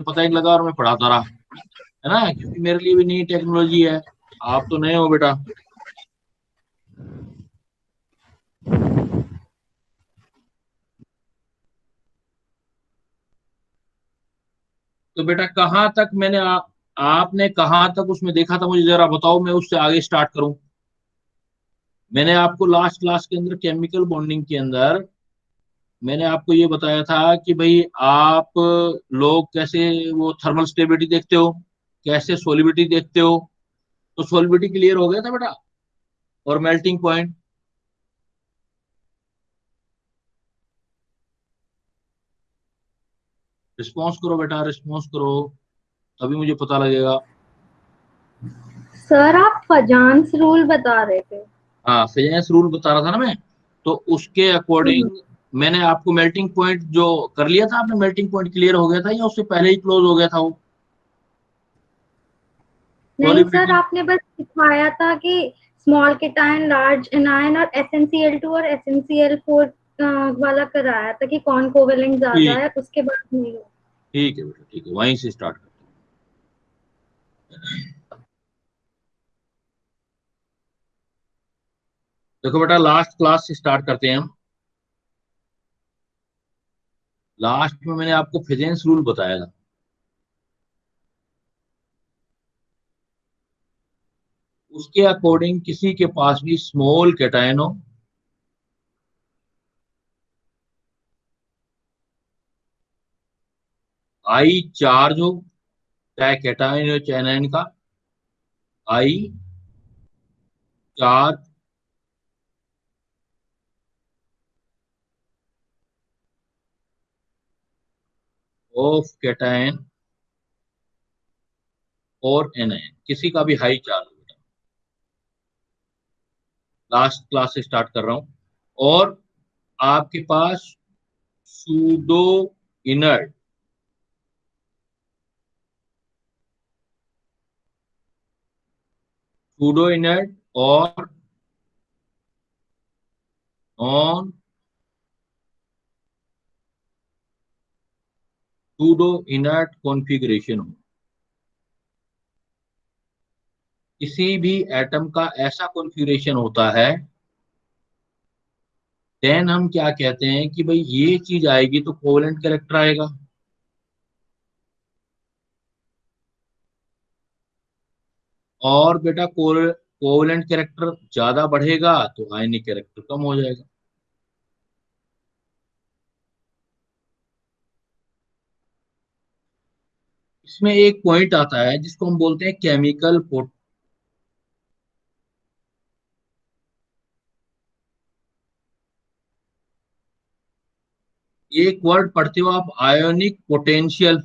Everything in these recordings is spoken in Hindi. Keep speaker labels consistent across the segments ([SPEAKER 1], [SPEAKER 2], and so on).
[SPEAKER 1] पता ही नहीं लगा और मैं पढ़ाता रहा, है ना, क्योंकि मेरे लिए भी नई टेक्नोलॉजी है। आप तो नए हो बेटा। तो बेटा कहाँ तक मैंने आपने कहाँ तक उसमें देखा था, मुझे जरा बताओ, मैं उससे आगे स्टार्ट करूं। मैंने आपको लास्ट क्लास के अंदर केमिकल बॉन्डिंग के अंदर मैंने आपको ये बताया था कि भाई आप लोग कैसे वो थर्मल स्टेबिलिटी देखते हो, कैसे सोलिबिलिटी देखते हो। तो सोलिबिलिटी क्लियर हो गया था बेटा, और मेल्टिंग पॉइंट। रिस्पॉन्स करो बेटा, रिस्पॉन्स करो, तभी मुझे पता लगेगा।
[SPEAKER 2] सर आप फजांस रूल बता रहे थे।
[SPEAKER 1] हाँ, फिनेंस रूल बता रहा था ना मैं। तो उसके अकॉर्डिंग मैंने आपको मेल्टिंग पॉइंट जो कर लिया था आपने, मेल्टिंग पॉइंट क्लियर हो गया था या उससे पहले ही क्लोज हो गया था वो
[SPEAKER 2] नहीं सर,
[SPEAKER 1] सॉलिबिलिटी।
[SPEAKER 2] आपने बस सिखाया था कि स्मॉल केटायन, लार्ज एनायन और SnCl2 और SnCl4 वाला कराया था कि कौन कोवेलेंट ज्यादा
[SPEAKER 1] ठीक,
[SPEAKER 2] है, उसके बाद नहीं।
[SPEAKER 1] ठीक है बेटा, ठीक है, वहीं से स्टार्ट करते हैं। देखो बेटा, लास्ट क्लास से स्टार्ट करते हैं हम। लास्ट में मैंने आपको फिजेंस रूल बताया था। उसके अकॉर्डिंग किसी के पास भी स्मॉल कैटायन हो, आई चार्ज हो, चाहे कैटायन हो चाहे एनायन का, आई चार्ज ऑफ कैटायन और एनायन, किसी का भी हाई चार्ज हो। लास्ट क्लास से स्टार्ट कर रहा हूं। और आपके पास सूडो इनर्ट, सूडो इनर्ट और नॉन सूडो इनर्ट कॉन्फ़िगरेशन हो, किसी भी एटम का ऐसा कॉन्फ़िगरेशन होता है, देन हम क्या कहते हैं कि भाई ये चीज आएगी तो कोवेलेंट कैरेक्टर आएगा। और बेटा कोवेलेंट कैरेक्टर ज्यादा बढ़ेगा तो आयनिक कैरेक्टर कम हो जाएगा। इसमें एक पॉइंट आता है जिसको हम बोलते हैं केमिकल पोट। एक वर्ड पढ़ते हो आप, आयोनिक पोटेंशियल।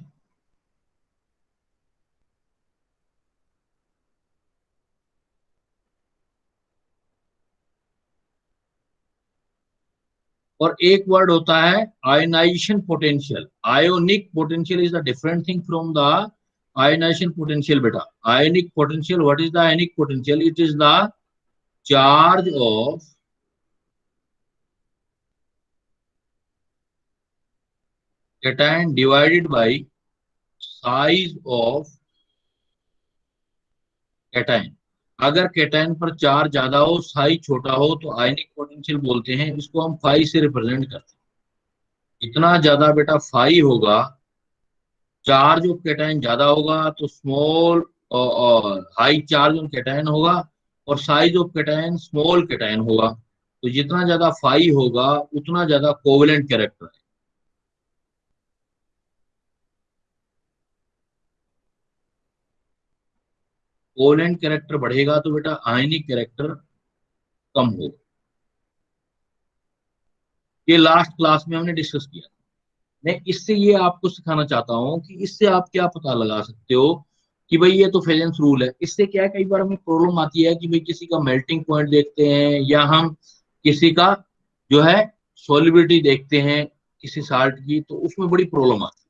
[SPEAKER 1] और एक वर्ड होता है ionisation potential. Ionic potential is the different thing from the ionisation potential बेटा। Ionic potential, what is the ionic potential? It is the charge of cation divided by size of cation। अगर कैटायन पर चार्ज ज्यादा हो, साइज छोटा हो, तो आयनिक पोटेंशियल बोलते हैं। इसको हम फाई से रिप्रेजेंट करते हैं। इतना ज्यादा बेटा फाई होगा, चार्ज ऑफ कैटायन ज्यादा होगा तो स्मॉल और हाई चार्ज ऑन कैटायन होगा, और size of cation small cation होगा। तो जितना ज्यादा फाई होगा उतना ज्यादा कोवेलेंट कैरेक्टर है। कोवेलेंट कैरेक्टर बढ़ेगा तो बेटा आयनिक कैरेक्टर कम होगा। ये लास्ट क्लास में हमने डिस्कस किया। मैं इससे ये आपको सिखाना चाहता हूँ कि इससे आप क्या पता लगा सकते हो कि भाई ये तो फेजेंस रूल है। इससे क्या है, कई बार हमें प्रॉब्लम आती है कि भाई किसी का मेल्टिंग पॉइंट देखते हैं या हम किसी का जो है सॉलिबिलिटी देखते हैं किसी साल्ट की, तो उसमें बड़ी प्रॉब्लम आती है।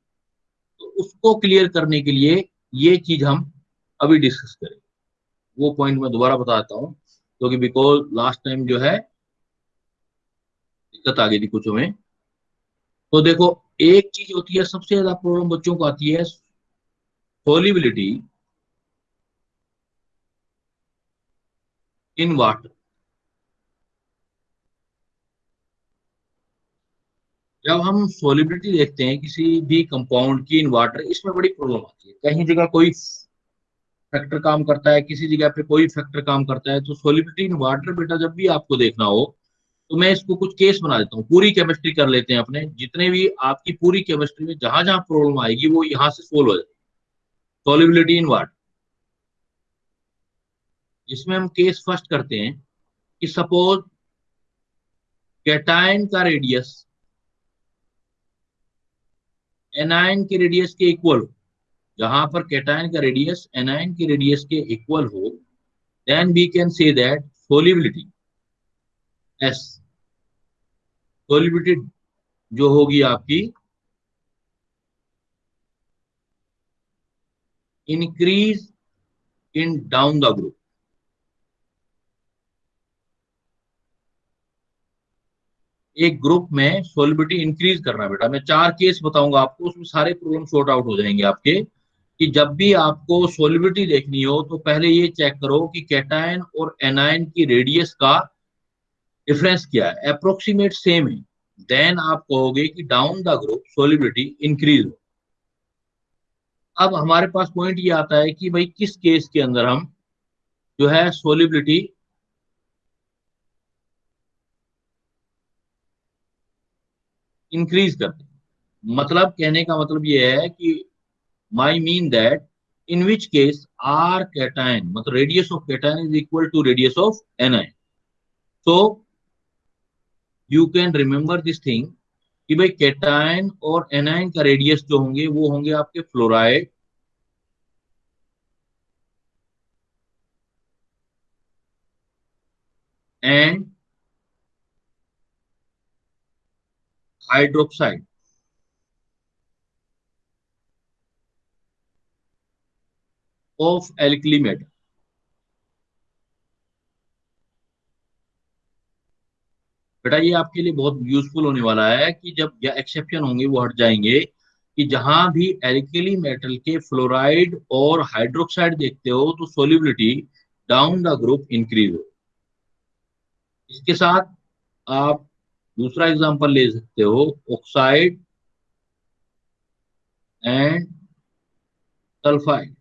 [SPEAKER 1] तो उसको क्लियर करने के लिए ये चीज हम अभी डिस्कस करें। वो पॉइंट मैं दोबारा बताता हूँ, क्योंकि बिकॉज लास्ट टाइम जो है दिक्कत आ गई थी कुछ में। तो देखो, एक चीज होती है सबसे ज्यादा प्रॉब्लम बच्चों को आती है solubility in water। जब हम सोलिबिलिटी देखते हैं किसी भी कंपाउंड की इन वाटर, इसमें बड़ी प्रॉब्लम आती है। कहीं जगह कोई फैक्टर काम करता है, किसी जगह पे कोई फैक्टर काम करता है। तो सोलिबिलिटी इन वाटर बेटा जब भी आपको देखना हो, तो मैं इसको कुछ केस बना देता हूँ। पूरी केमिस्ट्री कर लेते हैं अपने, जितने भी आपकी पूरी केमिस्ट्री में जहां जहां प्रॉब्लम आएगी वो यहाँ से सोल्व हो जाएगी। सोलिबिलिटी इन वाटर, इसमें हम केस फर्स्ट करते हैं कि सपोज कैटायन का रेडियस एनायन के रेडियस के इक्वल हो। जहां पर कैटायन का रेडियस एनायन के रेडियस के इक्वल हो, then we can say that solubility एस, सोलिबिलिटी जो होगी आपकी increase in down the group. एक ग्रुप में सोलिबिलिटी इंक्रीज करना बेटा, मैं 4 केस बताऊंगा आपको, उसमें सारे प्रॉब्लम सॉर्ट आउट हो जाएंगे आपके। कि जब भी आपको सोलिबिलिटी देखनी हो तो पहले ये चेक करो कि कैटायन और एनायन की रेडियस का डिफरेंस क्या है, अप्रोक्सीमेट सेम है, देन आप कहोगे कि down the group solubility increase हो। अब हमारे पास पॉइंट ये आता है कि भाई किस केस के अंदर हम जो है सोलिबिलिटी इंक्रीज करते हैं। मतलब कहने का मतलब ये है कि my mean that in which case are cation, मतलब radius of cation is equal to radius of anion. So you can remember this thing कि भाई कैटायन और एनायन का रेडियस जो होंगे वो होंगे आपके fluoride and hydroxide of alkali metal. बेटा ये आपके लिए बहुत यूजफुल होने वाला है कि जब या एक्सेप्शन होंगे वो हट जाएंगे, कि जहां भी एल्कली मेटल के फ्लोराइड और हाइड्रोक्साइड देखते हो तो solubility down the group increase हो। इसके साथ आप दूसरा एग्जांपल ले सकते हो, oxide and sulphide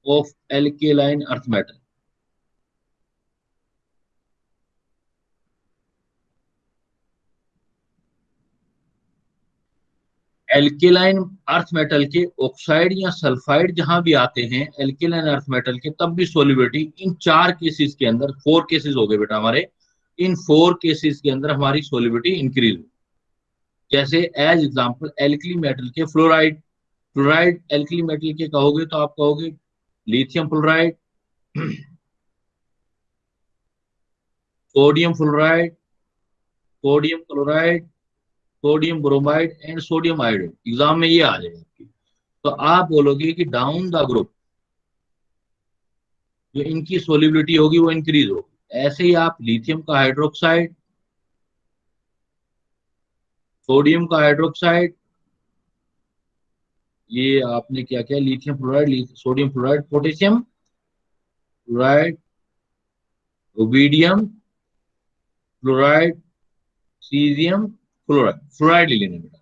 [SPEAKER 1] of alkaline earth metal. Alkaline earth metal के ऑक्साइड या सल्फाइड जहां भी आते हैं एल्केलाइन अर्थ मेटल के, तब भी सोलिबिलिटी इन 4 केसेस के अंदर, 4 केसेस हो गए बेटा हमारे, इन 4 केसेस के अंदर हमारी सोलिबिलिटी इंक्रीज हो। जैसे एज एग्जांपल एल्कली मेटल के फ्लोराइड, फ्लोराइड एल्कली मेटल के कहोगे तो आप कहोगे lithium fluoride, sodium fluoride, sodium chloride, sodium bromide and sodium iodide. Exam में ये आ जाएगा आपकी। तो आप बोलोगे कि डाउन द ग्रुप जो इनकी सोलिबिलिटी होगी वो इंक्रीज होगी। ऐसे ही आप लिथियम का हाइड्रोक्साइड, सोडियम का हाइड्रोक्साइड, ये आपने क्या किया, lithium fluoride, sodium fluoride, potassium fluoride, rubidium fluoride, caesium fluoride, fluoride ले लेने बेटा।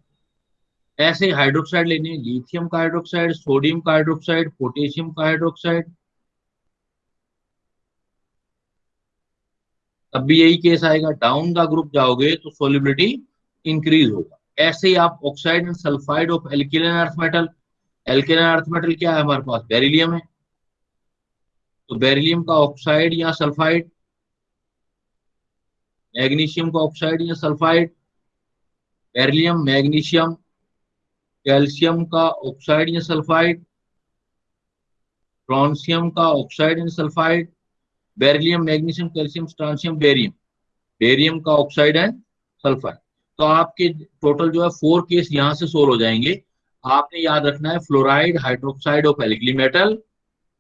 [SPEAKER 1] ऐसे हाइड्रोक्साइड लेने, लिथियम का हाइड्रोक्साइड, सोडियम का हाइड्रोक्साइड, पोटेशियम का हाइड्रोक्साइड, तब भी यही केस आएगा, डाउन द ग्रुप जाओगे तो सोलिबिलिटी इंक्रीज होगा। ऐसे ही आप oxide and sulphide of alkaline earth metal, alkaline earth metal क्या है हमारे पास, बेरिलियम है, तो बेरिलियम का ऑक्साइड या सल्फाइड, मैग्नीशियम का ऑक्साइड या सल्फाइड, बेरिलियम, मैग्नीशियम, कैल्शियम का ऑक्साइड या सल्फाइड, फ्रांसियम का oxide and sulphide, beryllium, magnesium, calcium, strontium, barium, barium का ऑक्साइड एंड सल्फाइड। तो आपके टोटल जो है 4 केस यहां से सोल्व हो जाएंगे। आपने याद रखना है fluoride hydroxide of alkali metal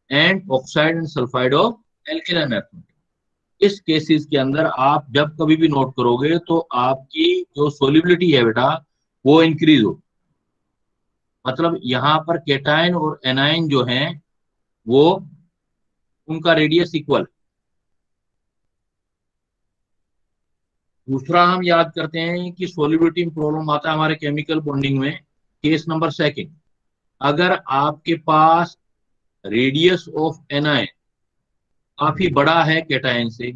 [SPEAKER 1] and oxide and sulphide of alkaline earth metal. इस केसेस के अंदर आप जब कभी भी नोट करोगे तो आपकी जो सोलिबिलिटी है बेटा वो इंक्रीज हो। मतलब यहाँ पर केटायन और एनायन जो हैं वो उनका रेडियस इक्वल। दूसरा हम याद करते हैं कि सोलिबिलिटी में प्रॉब्लम आता है हमारे केमिकल बॉन्डिंग में। केस नंबर सेकंड, अगर आपके पास रेडियस ऑफ एनायन काफी बड़ा है केटायन से,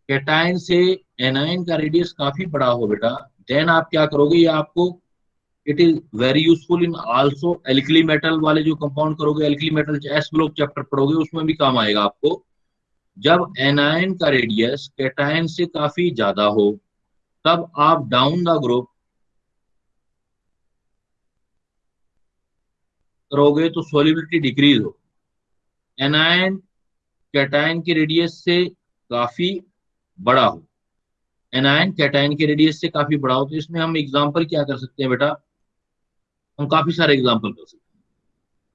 [SPEAKER 1] केटायन से एनायन का रेडियस काफी बड़ा हो बेटा, देन आप क्या करोगे, ये आपको it is very useful in also alkali metal वाले जो कंपाउंड करोगे, alkali metal S block chapter पढ़ोगे उसमें भी काम आएगा आपको। जब एनायन का रेडियस केटायन से काफी ज्यादा हो तब आप डाउन द ग्रुप करोगे तो सॉल्युबिलिटी डिक्रीज हो। एनायन कैटायन के रेडियस से काफी बड़ा हो, एनायन कैटायन के रेडियस से काफी बड़ा हो, तो इसमें हम एग्जांपल क्या कर सकते हैं बेटा, हम काफी सारे एग्जांपल कर सकते हैं।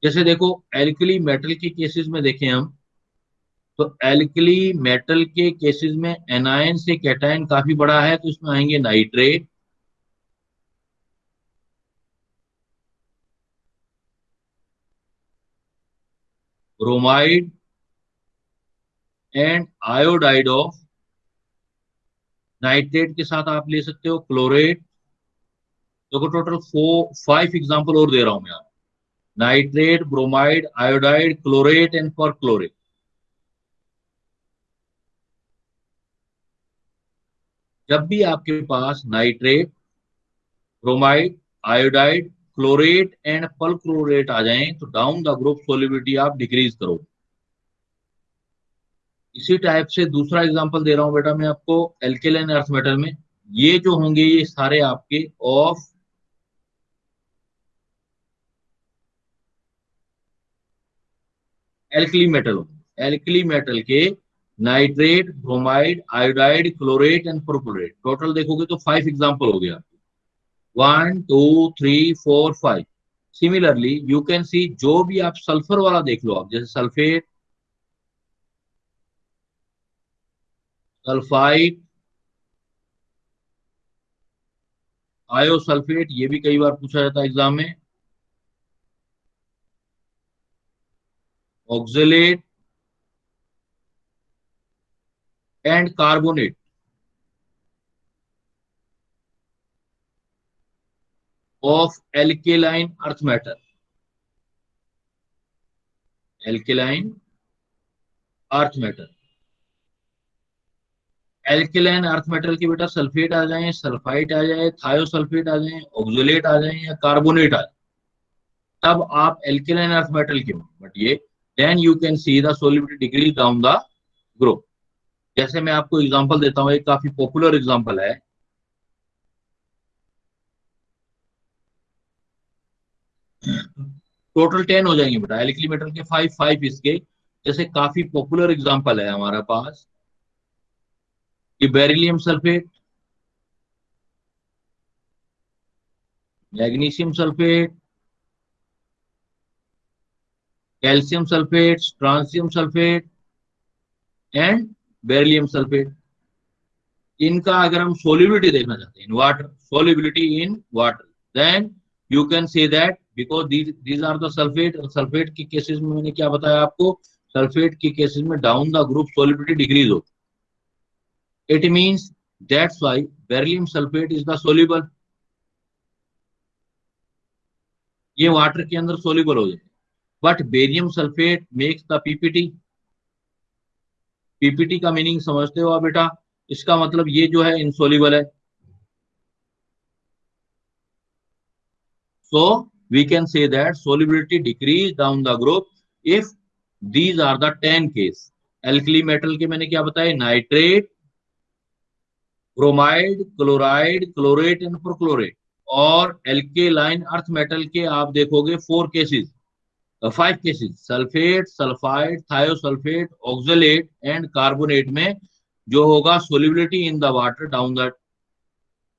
[SPEAKER 1] जैसे देखो एल्कली मेटल के केसेस में देखें हम, तो एल्कली मेटल के केसेस में एनायन से कैटायन काफी बड़ा है, तो इसमें आएंगे nitrate, bromide and iodide of. Nitrate के साथ आप ले सकते हो क्लोरेट। देखो टोटल 5 एग्जांपल और दे रहा हूं मैं आपको, nitrate, bromide, iodide, chlorate and perchlorate. जब भी आपके पास nitrate, bromide, iodide, chlorate and perchlorate आ जाएं तो डाउन द ग्रुप सोलिबिलिटी आप डिक्रीज करो। इसी टाइप से दूसरा एग्जांपल दे रहा हूं बेटा मैं आपको, एल्केलाइन अर्थ मेटल में ये जो होंगे ये सारे आपके ऑफ एल्कली मेटल होंगे। एल्कली मेटल के nitrate, bromide, iodide, chlorate and perchlorate, total देखोगे तो 5 एग्जांपल हो गया। 1 2 3 4 5। सिमिलरली यू कैन सी जो भी आप सल्फर वाला देख लो आप, जैसे सल्फेट, सल्फाइड, आयो सल्फेट, ये भी कई बार पूछा जाता है एग्जाम में, oxalate and carbonate of alkaline earth metal. Alkaline earth metal, alkaline earth metal के बेटा सल्फेट आ जाए, सल्फाइट आ जाए, थायोसल्फेट आ जाए, ऑक्जेलेट आ जाए या कार्बोनेट आ जाए, तब आप एल्केलाइन अर्थ मेटल के हो, बट ये then you can see the solubility decrease down the group. जैसे मैं आपको एग्जांपल देता हूं, एक काफी पॉपुलर एग्जांपल है, टोटल 10 हो जाएंगे बेटा, एल्कली मेटल के 5 5 इसके। जैसे काफी पॉपुलर एग्जांपल है हमारे पास कि beryllium sulphate, magnesium sulphate, calcium sulphate, strontium sulphate and beryllium sulphate. इनका अगर हम सोलिबिलिटी देखना चाहते हैं in water, solubility in water, then you can say that because these are the sulphate. Sulphate के केसेस में मैंने क्या बताया आपको, सल्फेट के केसेस में down the group solubility decrease होती है। It means that's why beryllium sulphate is the soluble, ये वाटर के अंदर सोल्यूबल हो जाए। But barium sulphate makes the PPT. PPT का मीनिंग समझते हो आप बेटा, इसका मतलब ये जो है इनसोल्यूबल है। So we can say that solubility decrease down the group if these are the 10 case. Alkali metal के मैंने क्या बताया, nitrate, bromide, chloride, chlorate and perchlorate. और एल्केलाइन अर्थ मेटल के आप देखोगे 4 cases, 5 cases, sulphate, sulphide, thiosulphate, oxalate and carbonate में जो होगा solubility in the water down the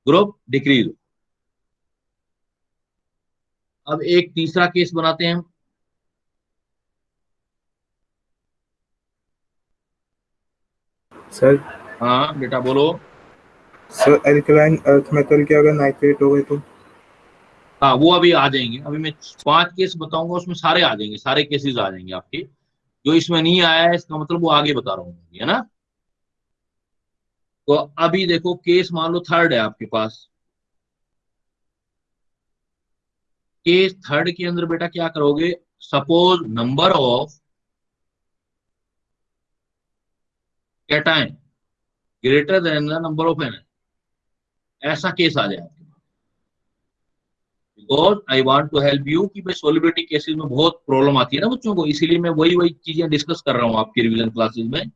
[SPEAKER 1] group decrease. अब एक तीसरा केस बनाते हैं हम।
[SPEAKER 3] सर
[SPEAKER 1] हाँ बेटा बोलो।
[SPEAKER 3] सर एल्कलाइन अर्थ मेटल के अगर नाइट्रेट हो गए तो?
[SPEAKER 1] हाँ वो अभी आ जाएंगे, अभी मैं 5 केस बताऊंगा, उसमें सारे आ जाएंगे, सारे केसेस आ जाएंगे आपके। जो इसमें नहीं आया है इसका मतलब वो आगे बता रहा हूँ, है ना। तो अभी देखो केस मान लो थर्ड है आपके पास। केस थर्ड के अंदर बेटा क्या करोगे, suppose number of cation greater than the number of anion, ऐसा केस आ जाए। Because I want to help you कि भाई सोलिबिलिटी केसेस में बहुत प्रॉब्लम आती है ना बच्चों को, इसीलिए मैं वही वही चीजें डिस्कस कर रहा हूँ आपकी रिवीजन क्लासेस में।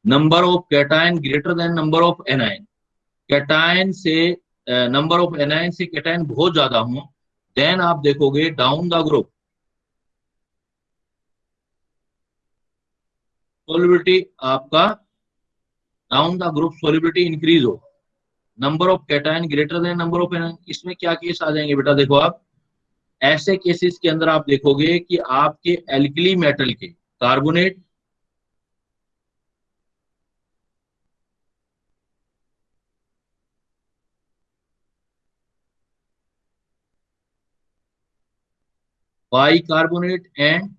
[SPEAKER 1] Number of cation greater than number of anion, cation से नंबर ऑफ एनायन से कैटायन बहुत ज्यादा हो, देन आप देखोगे डाउन द ग्रुप सोलिबिलिटी आपका, down the group solubility increase हो, number of cation greater than number of anion. इसमें क्या केस आ जाएंगे बेटा, देखो आप ऐसे केसेस के अंदर आप देखोगे कि आपके एल्कली मेटल के carbonate bicarbonate and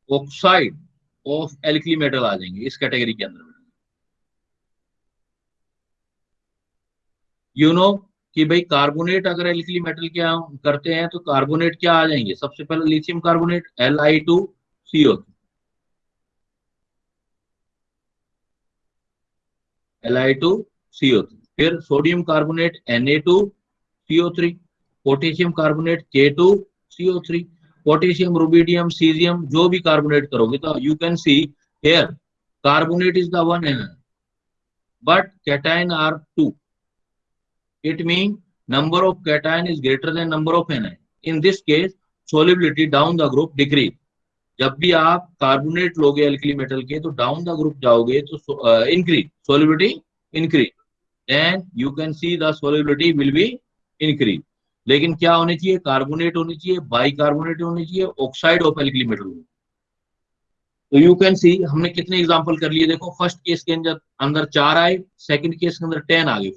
[SPEAKER 1] oxide of alkali metal आ जाएंगे इस कैटेगरी के अंदर। यू नो कि भाई कार्बोनेट अगर एल्कली मेटल क्या करते हैं तो कार्बोनेट क्या आ जाएंगे, सबसे पहले लिथियम कार्बोनेट Li2CO, Li2CO3, फिर sodium carbonate Na2CO3, potassium carbonate K2CO3, potassium rubidium caesium जो भी कार्बोनेट करोगे तो you can see here carbonate is the one anion but cation are 2. It means number of cation is greater than number of anion. In this case, solubility down the group decrease. जब भी आप कार्बोनेट लोगे एल्कली मेटल के तो डाउन द ग्रुप जाओगे तो increase solubility increase, then you can see the solubility will be increase. लेकिन क्या होनी चाहिए, कार्बोनेट होनी चाहिए, बाइकार्बोनेट होनी चाहिए, ऑक्साइड ऑफ एल्कली मेटल। तो यू कैन सी हमने कितने एग्जांपल कर लिए, देखो फर्स्ट केस के अंदर अंदर 4 आए, सेकंड केस के अंदर 10 आ गए,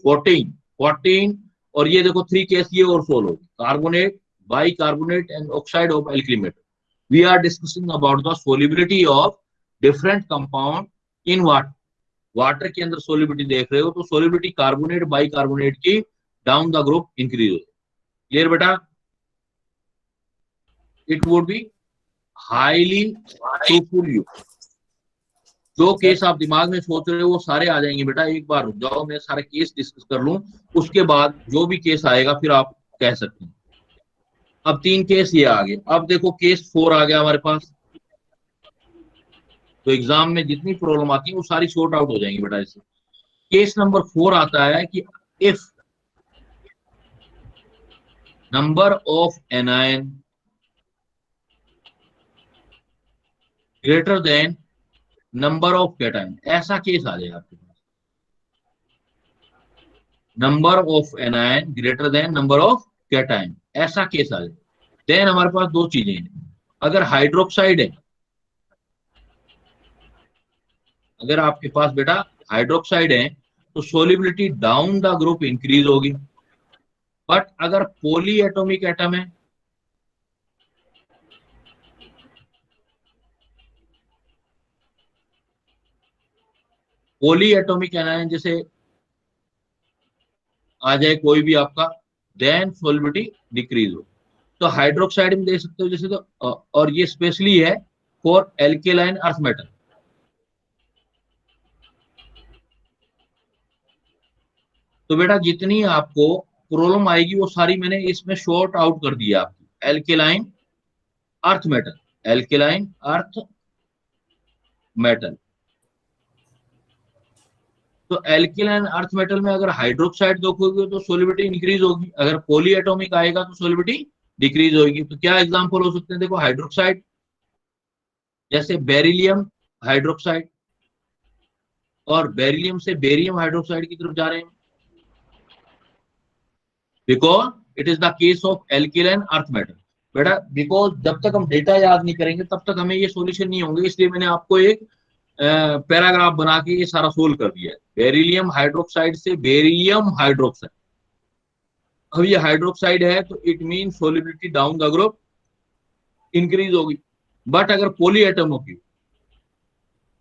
[SPEAKER 1] 14 और ये देखो 3 केस ये और सोल्व हो, carbonate bicarbonate and oxide of alkali metal. We are discussing about the solubility of different compound in water. Water के अंदर सोलिबिलिटी देख रहे हो तो सोलिबिलिटी कार्बोनेट बाइकार्बोनेट की डाउन द ग्रुप इंक्रीज हो। क्लियर बेटा, it would be highly fruitful you. जो केस आप दिमाग में सोच रहे हो वो सारे आ जाएंगे बेटा, एक बार रुक जाओ मैं सारे केस डिस्कस कर लूं, उसके बाद जो भी केस आएगा फिर आप कह सकते हैं। अब 3 केस ये आ गए, अब देखो केस 4 आ गया हमारे पास। तो एग्जाम में जितनी प्रॉब्लम आती है वो सारी शॉर्ट आउट हो जाएंगी बेटा इससे। केस नंबर 4 आता है कि if number of anion greater than number of cation, ऐसा केस आ जाएगा आपके पास, number of anion greater than number of cation, ऐसा केस आ जाए। देन हमारे पास 2 चीजें हैं, अगर हाइड्रोक्साइड है, अगर आपके पास बेटा हाइड्रोक्साइड है तो solubility down the group increase होगी, बट अगर पॉली एटॉमिक एटम है, पॉली एटॉमिक एनायन जैसे आ जाए कोई भी आपका, देन सोलिबिलिटी डिक्रीज हो। तो हाइड्रोक्साइड में देख सकते हो जैसे, तो और ये स्पेशली है फॉर एल्केलाइन अर्थ मेटल। तो बेटा जितनी आपको प्रॉब्लम आएगी वो सारी मैंने इसमें शॉर्ट आउट कर दिया आपकी, एल्केलाइन अर्थ मेटल, एल्केलाइन अर्थ मेटल। तो एल्केलाइन अर्थ मेटल में अगर हाइड्रोक्साइड देखोगे तो सोलिबिलिटी इंक्रीज होगी, अगर पॉली एटॉमिक आएगा तो सोलिबिलिटी डिक्रीज होगी। तो क्या एग्जांपल हो सकते हैं, देखो हाइड्रोक्साइड जैसे बेरिलियम हाइड्रोक्साइड, और बेरिलियम से बेरियम हाइड्रोक्साइड की तरफ जा रहे हैं, because it is the case of alkaline earth metal. बेटा बिकॉज जब तक हम डेटा याद नहीं करेंगे तब तक हमें ये सॉल्यूशन नहीं होंगे, इसलिए मैंने आपको एक पैराग्राफ बना के ये सारा सोल्व कर दिया है। बेरिलियम हाइड्रोक्साइड से बेरिलियम हाइड्रोक्साइड, अब ये हाइड्रोक्साइड है तो it mean solubility down the group increase होगी। बट अगर पॉली एटमों की,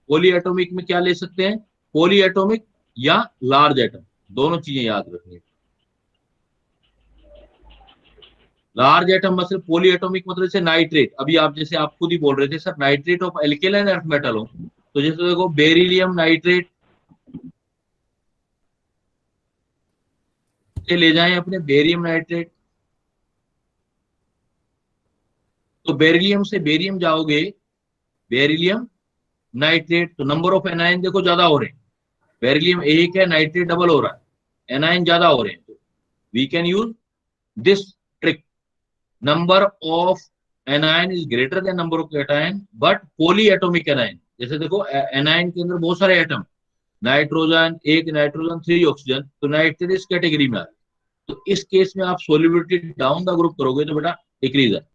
[SPEAKER 1] पॉली एटॉमिक में क्या ले सकते हैं, पॉली एटॉमिक या लार्ज एटम, दोनों चीजें याद रखनी है। लार्ज एटम मतलब पॉली एटॉमिक मतलब से नाइट्रेट, अभी आप जैसे आप खुद ही बोल रहे थे sir nitrate of alkaline earth metal हो, तो जैसे देखो बेरिलियम नाइट्रेट से ले जाएं अपने बेरियम नाइट्रेट, तो बेरिलियम से बेरियम जाओगे, बेरिलियम नाइट्रेट, तो नंबर ऑफ एनायन देखो ज्यादा हो रहे हैं, बेरिलियम एक है, नाइट्रेट डबल हो रहा है, एनायन ज्यादा हो रहे हैं, तो we can use this trick, number of anion is greater than number of cation, but polyatomic anion, जैसे देखो एनायन के अंदर बहुत सारे एटम, नाइट्रोजन एक, नाइट्रोजन 3 ऑक्सीजन, तो नाइट्रेट इस कैटेगरी में आ, तो इस केस में आप सोलिबिलिटी डाउन द ग्रुप करोगे तो बेटा डिक्रीज है।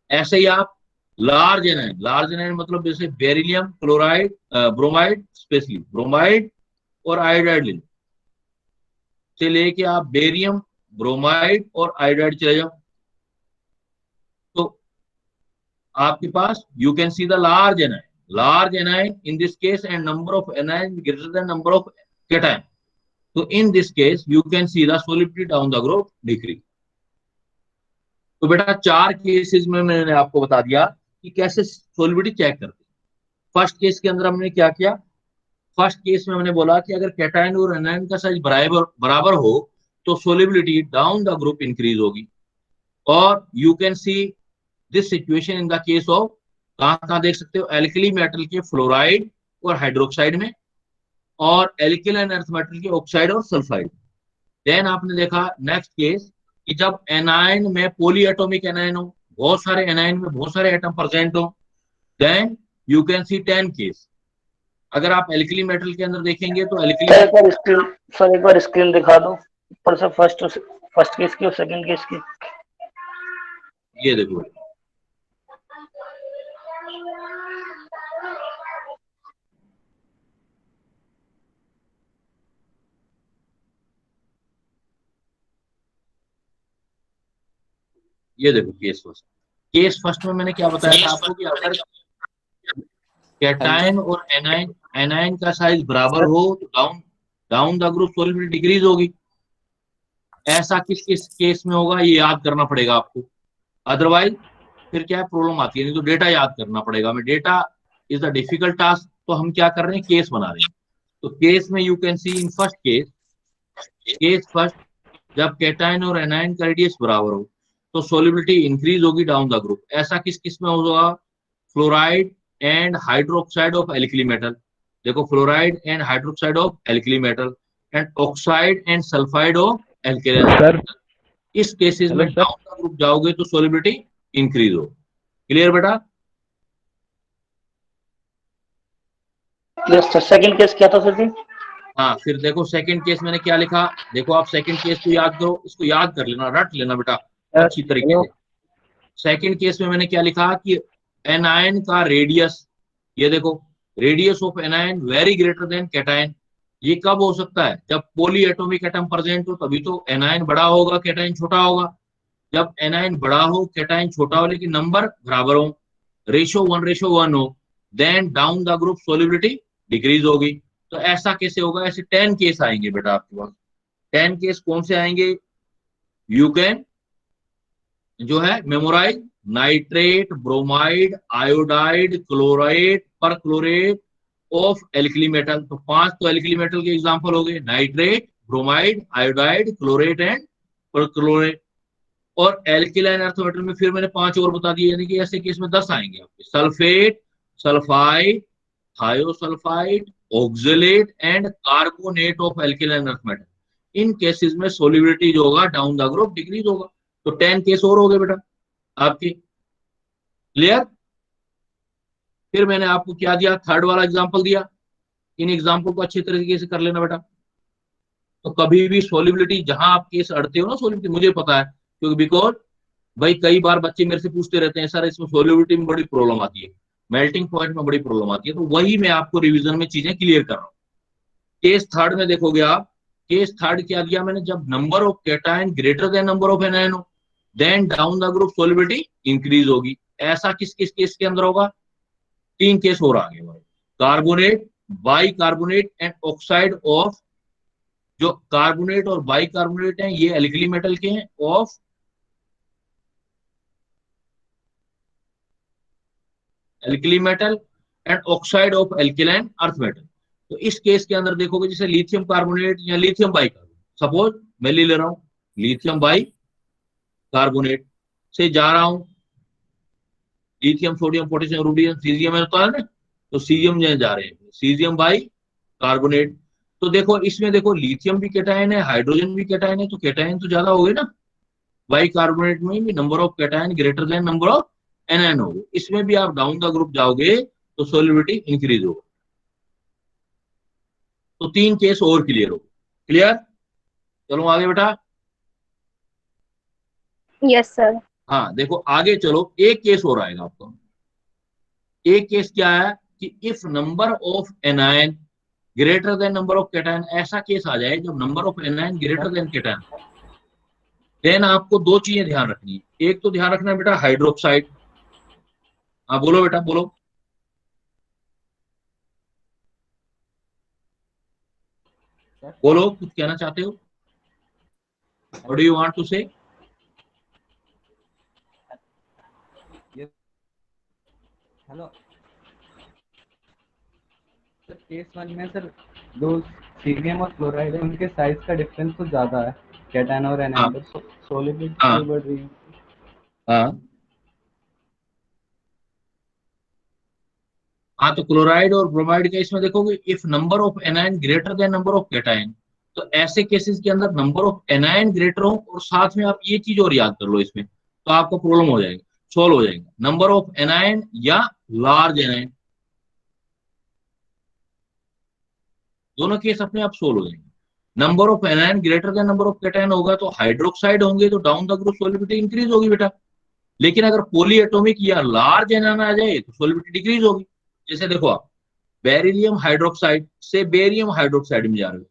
[SPEAKER 1] ऐसे ही आप लार्ज एनायन, लार्ज एनायन मतलब जैसे beryllium chloride bromide, specially bromide और आयोडाइड से लेके आप बेरियम ब्रोमाइड और आयोडाइड चले जाओ, तो आपके पास you can see the large anion in this case and number of anion greater than number of cation, so in this case you can see the solubility down the group decrease। तो बेटा 4 केसेस में मैंने आपको बता दिया कि कैसे सोलिबिलिटी चेक करते हैं। फर्स्ट केस के अंदर हमने क्या किया, फर्स्ट केस में हमने बोला कि अगर कैटायन और एनायन का साइज बराबर हो तो solubility down the group increase होगी, और you can see this situation in the case of, कहां देख सकते हो, एल्कली मेटल के फ्लोराइड और हाइड्रोक्साइड में, और एल्किलाइन अर्थ मेटल के ऑक्साइड और सल्फाइड। देन आपने देखा नेक्स्ट केस कि जब एनायन में पॉली एटॉमिक एनायन हो, बहुत सारे एनायन में बहुत सारे एटम प्रेजेंट हो, then you can see 10 case. अगर आप एल्कली मेटल के अंदर देखेंगे तो एल्कली,
[SPEAKER 4] एक बार स्क्रीन दिखा दो ऊपर से, फर्स्ट केस की और सेकंड केस की।
[SPEAKER 1] ये देखो ये देखो केस फर्स्ट में मैंने क्या बताया था आपको कि अगर कैटायन और एनायन का साइज बराबर हो तो down the group solubility decrease होगी। ऐसा किस किस केस में होगा ये याद करना पड़ेगा आपको, अदरवाइज फिर क्या प्रॉब्लम आती है, नहीं तो डेटा याद करना पड़ेगा। मैं data is the difficult task, तो हम क्या कर रहे हैं, केस बना रहे हैं। तो केस में you can see in first case first, जब कैटायन और एनायन का रेडियस बराबर हो तो सोलिबिलिटी इंक्रीज होगी डाउन द ग्रुप। ऐसा किस किस में होगा, fluoride and hydroxide of alkali metal, देखो fluoride and hydroxide of alkali metal and oxide and sulphide of alkaline. इस केसेस में डाउन द ग्रुप जाओगे तो सोलिबिलिटी इंक्रीज हो। क्लियर बेटा?
[SPEAKER 4] सेकंड केस क्या था सर जी?
[SPEAKER 1] हाँ, फिर देखो सेकंड केस मैंने क्या लिखा, देखो आप सेकंड केस को याद करो, इसको याद कर लेना, रट लेना बेटा अच्छी तरीके से। सेकंड केस में मैंने क्या लिखा कि एनायन का रेडियस, ये देखो radius of anion very greater than cation. ये कब हो सकता है, जब पॉली एटॉमिक एटम प्रेजेंट हो, तभी तो एनायन बड़ा होगा कैटायन छोटा होगा। जब एनायन बड़ा हो कैटायन छोटा हो लेकिन नंबर बराबर हो, रेशो 1:1 हो, then down the group solubility decrease होगी। तो ऐसा कैसे होगा, ऐसे 10 केस आएंगे बेटा आपके पास। 10 केस कौन से आएंगे, यू कैन जो है memorise, nitrate, bromide, iodide, chloride, perchlorate of alkali metal. तो 5 तो एल्कली मेटल के एग्जांपल हो गए, nitrate, bromide, iodide, chlorate and perchlorate. और एल्किलाइन अर्थ मेटल में फिर मैंने 5 और बता दिए, यानी कि ऐसे केस में 10 आएंगे आपके, sulphate, sulphide, thiosulphide, oxalate and carbonate of alkaline earth metal. इन केसेस में सोलिबिलिटी जो होगा डाउन द ग्रुप डिक्रीज होगा। तो 10 केस और हो गए बेटा आपके। क्लियर? फिर मैंने आपको क्या दिया, थर्ड वाला एग्जांपल दिया। इन एग्जांपल को अच्छी तरीके से कर लेना बेटा। तो कभी भी सोलिबिलिटी जहां आप केस अड़ते हो ना, सोलिबिलिटी मुझे पता है, क्योंकि बिकॉज भाई कई बार बच्चे मेरे से पूछते रहते हैं सर इसमें सोलिबिलिटी में बड़ी प्रॉब्लम आती है। मेल्टिंग पॉइंट में बड़ी प्रॉब्लम आती है। तो वही मैं आपको रिवीजन में चीजें क्लियर कर रहा हूँ। केस थर्ड में देखोगे आप, केस थर्ड क्या दिया मैंने, जब number of cation greater than number of anion हो, then down the group solubility increase होगी। ऐसा किस किस केस के अंदर होगा? 3 केस और आगे बढ़ो। Carbonate, bicarbonate and oxide of, जो कार्बोनेट और बाई कार्बोनेट हैं ये एल्कली मेटल के हैं, of alkali metal and oxide of alkaline earth metal. तो इस केस के अंदर देखोगे जैसे लिथियम कार्बोनेट या लिथियम बाई कार्बोनेट, सपोज मैं ले रहा हूं लिथियम बाई कार्बोनेट से जा रहा हूं, lithium sodium potassium rubidium caesium होता है ना, तो सीजियम जा रहे हैं सीजियम बाई कार्बोनेट। तो देखो इसमें देखो लिथियम भी कैटायन है, हाइड्रोजन भी कैटायन है, तो कैटायन तो ज्यादा हो गए ना। बाई कार्बोनेट में भी number of cation greater than number of anion हो गए। इसमें भी आप डाउन द ग्रुप जाओगे तो सोलिबिलिटी इंक्रीज होगा। तो 3 केस और क्लियर हो। क्लियर? चलो आगे बेटा।
[SPEAKER 5] Yes sir.
[SPEAKER 1] हाँ देखो आगे चलो, एक केस और आएगा आपको। एक केस क्या है कि if number of anion greater than number of cation, ऐसा केस आ जाए जब number of anion greater than cation, then आपको 2 चीजें ध्यान रखनी है। एक तो ध्यान रखना है बेटा हाइड्रोक्साइड। हाँ बोलो बेटा बोलो। बोलो कुछ कहना चाहते हो? What do you want to say?
[SPEAKER 6] Hello sir, case 1 में सर दो सीरियम और क्लोराइड है, उनके साइज का डिफरेंस तो ज्यादा है कैटायन और एनायन में, सोलिबिलिटी
[SPEAKER 1] हाँ
[SPEAKER 6] बढ़ रही है।
[SPEAKER 1] हाँ हाँ, तो क्लोराइड और ब्रोमाइड का इसमें देखोगे if number of anion greater than number of cation, तो ऐसे केसेस के अंदर नंबर ऑफ एनायन ग्रेटर हो और साथ में आप ये चीज और याद कर लो इसमें, तो आपको प्रॉब्लम हो जाएगा, सोल्व हो जाएगा। नंबर ऑफ एनायन या लार्ज एनायन, दोनों केस अपने आप सोल्व हो जाएंगे। Number of anion greater than number of cation होगा तो हाइड्रोक्साइड होंगे, तो down the group solubility increase होगी बेटा। लेकिन अगर पॉली एटॉमिक या लार्ज एनायन आ जाए तो सोलिबिलिटी डिक्रीज होगी। जैसे देखो आप बेरिलियम हाइड्रोक्साइड से बेरियम हाइड्रोक्साइड में जा रहे हो,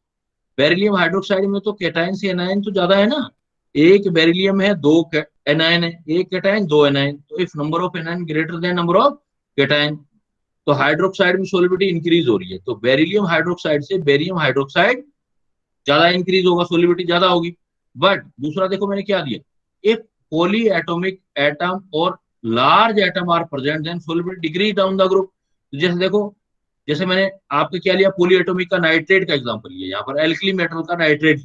[SPEAKER 1] बेरिलियम हाइड्रोक्साइड में तो कैटायन से एनायन तो ज्यादा है ना। एक बेरिलियम है, 2 एनायन है, एक कैटायन 2 एनायन, तो if number of anion greater than number of cation, तो हाइड्रोक्साइड में सोलिबिलिटी इंक्रीज हो रही है, तो बेरिलियम हाइड्रोक्साइड से बेरियम हाइड्रोक्साइड ज्यादा इंक्रीज होगा, सोलिबिलिटी ज्यादा होगी। बट दूसरा देखो मैंने क्या दिया, इफ पॉली एटॉमिक एटम और large atom are present then solubility decrease down the group. जैसे देखो, जैसे मैंने आपको क्या लिया, पॉली एटॉमिक का नाइट्रेट का एग्जांपल लिया, यहाँ पर एल्कली मेटल का nitrate,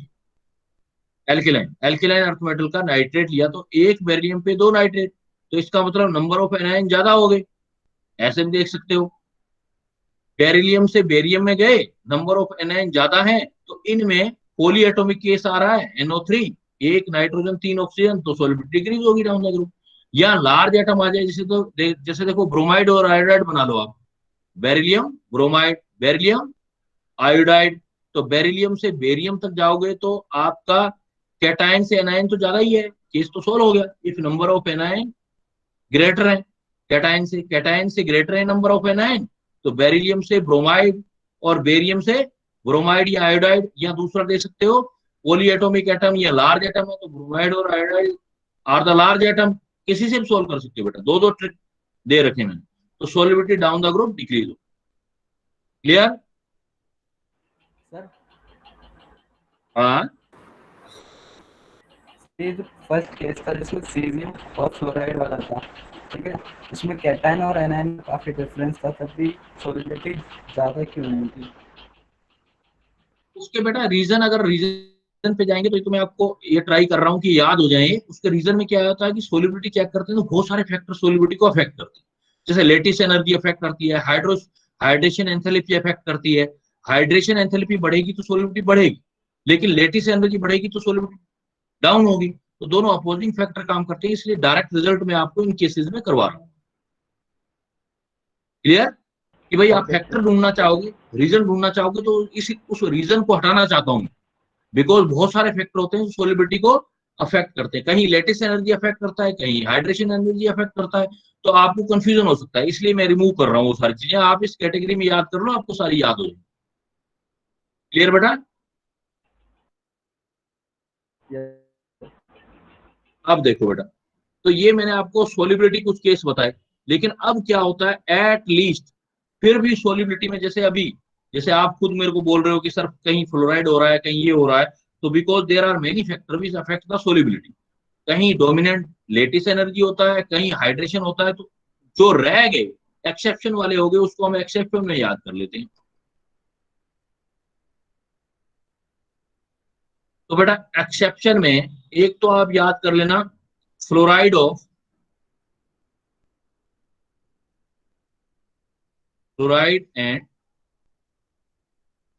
[SPEAKER 1] alkaline alkaline earth metal का नाइट्रेट लिया, तो एक बेरिलियम पे 2 नाइट्रेट, तो इसका मतलब नंबर ऑफ एनायन ज्यादा हो गए। ऐसे भी देख सकते हो, बेरिलियम से बेरियम में गए, नंबर ऑफ एनायन ज्यादा है, तो इनमें पॉली एटॉमिक केस आ रहा है NO3, एक नाइट्रोजन 3 ऑक्सीजन, तो सॉलिबिलिटी डिक्रीज होगी डाउन द ग्रुप। या लार्ज एटम आ जाए, जैसे तो जैसे देखो ब्रोमाइड और आयोडाइड बना लो आप, बेरिलियम ब्रोमाइड बेरिलियम आयोडाइड, तो बेरिलियम से बेरियम तक जाओगे तो आपका कैटायन से एनायन तो ज्यादा ही है, केस तो सोल्व हो गया। If number of anion greater है कैटायन से ग्रेटर है नंबर ऑफ एनायन, तो बेरिलियम से ब्रोमाइड और बेरियम से ब्रोमाइड या आयोडाइड, या दूसरा दे सकते हो पॉली एटॉमिक एटम या लार्ज एटम है तो ब्रोमाइड और iodide are the large atom, किसी से भी सोल्व कर सकते हो बेटा, 2 ट्रिक दे रखे मैंने, तो solubility down the group decrease हो। क्लियर?
[SPEAKER 6] सर हाँ, ये जो फर्स्ट केस था जिसमें सीरियम और फ्लोराइड वाला था, ठीक है, इसमें कैटायन और एनायन में काफी डिफरेंस था, तब भी सोलिबिलिटी ज्यादा क्यों नहीं थी?
[SPEAKER 1] उसके बेटा रीजन, अगर रीजन पे जाएंगे तो मैं आपको ये ट्राई कर रहा हूँ कि याद हो जाए। उसके रीजन में क्या होता है कि सोलिबिलिटी चेक करते हैं तो बहुत सारे फैक्टर सोलिबिलिटी को अफेक्ट करते हैं। जैसे लेटिस एनर्जी अफेक्ट करती है, हाइड्रेशन एंथैल्पी अफेक्ट करती है। हाइड्रेशन एंथैल्पी बढ़ेगी तो सोलिबिलिटी बढ़ेगी, लेकिन लेटिस एनर्जी बढ़ेगी तो सोलिबिलिटी डाउन होगी। तो दोनों अपोजिंग फैक्टर काम करते हैं, इसलिए डायरेक्ट रिजल्ट में आपको इन केसेस में करवा रहा हूँ। क्लियर? कि भाई आप फैक्टर ढूंढना चाहोगे, रीजन ढूंढना चाहोगे, तो उस रीजन को हटाना चाहता हूँ, बिकॉज बहुत सारे फैक्टर होते हैं सोलिबिलिटी को अफेक्ट करते हैं। कहीं लेटिस एनर्जी अफेक्ट करता है, कहीं हाइड्रेशन एनर्जी अफेक्ट करता है, तो आपको कंफ्यूजन हो सकता है, इसलिए मैं रिमूव कर रहा हूँ वो सारी चीजें। आप इस कैटेगरी में याद कर लो, आपको सारी याद हो जाए। क्लियर बेटा? अब देखो बेटा, तो ये मैंने आपको सोलिबिलिटी कुछ केस बताए, लेकिन अब क्या होता है एट लीस्ट फिर भी सोलिबिलिटी में, जैसे अभी जैसे आप खुद मेरे को बोल रहे हो कि सर कहीं फ्लोराइड हो रहा है, कहीं ये हो रहा है, तो because there are many factor which affect the solubility. कहीं डोमिनेंट लेटिस एनर्जी होता है, कहीं हाइड्रेशन होता है, तो जो रह गए एक्सेप्शन वाले हो गए उसको हम एक्सेप्शन में याद कर लेते हैं। तो बेटा एक्सेप्शन में एक तो आप याद कर लेना fluoride of fluoride and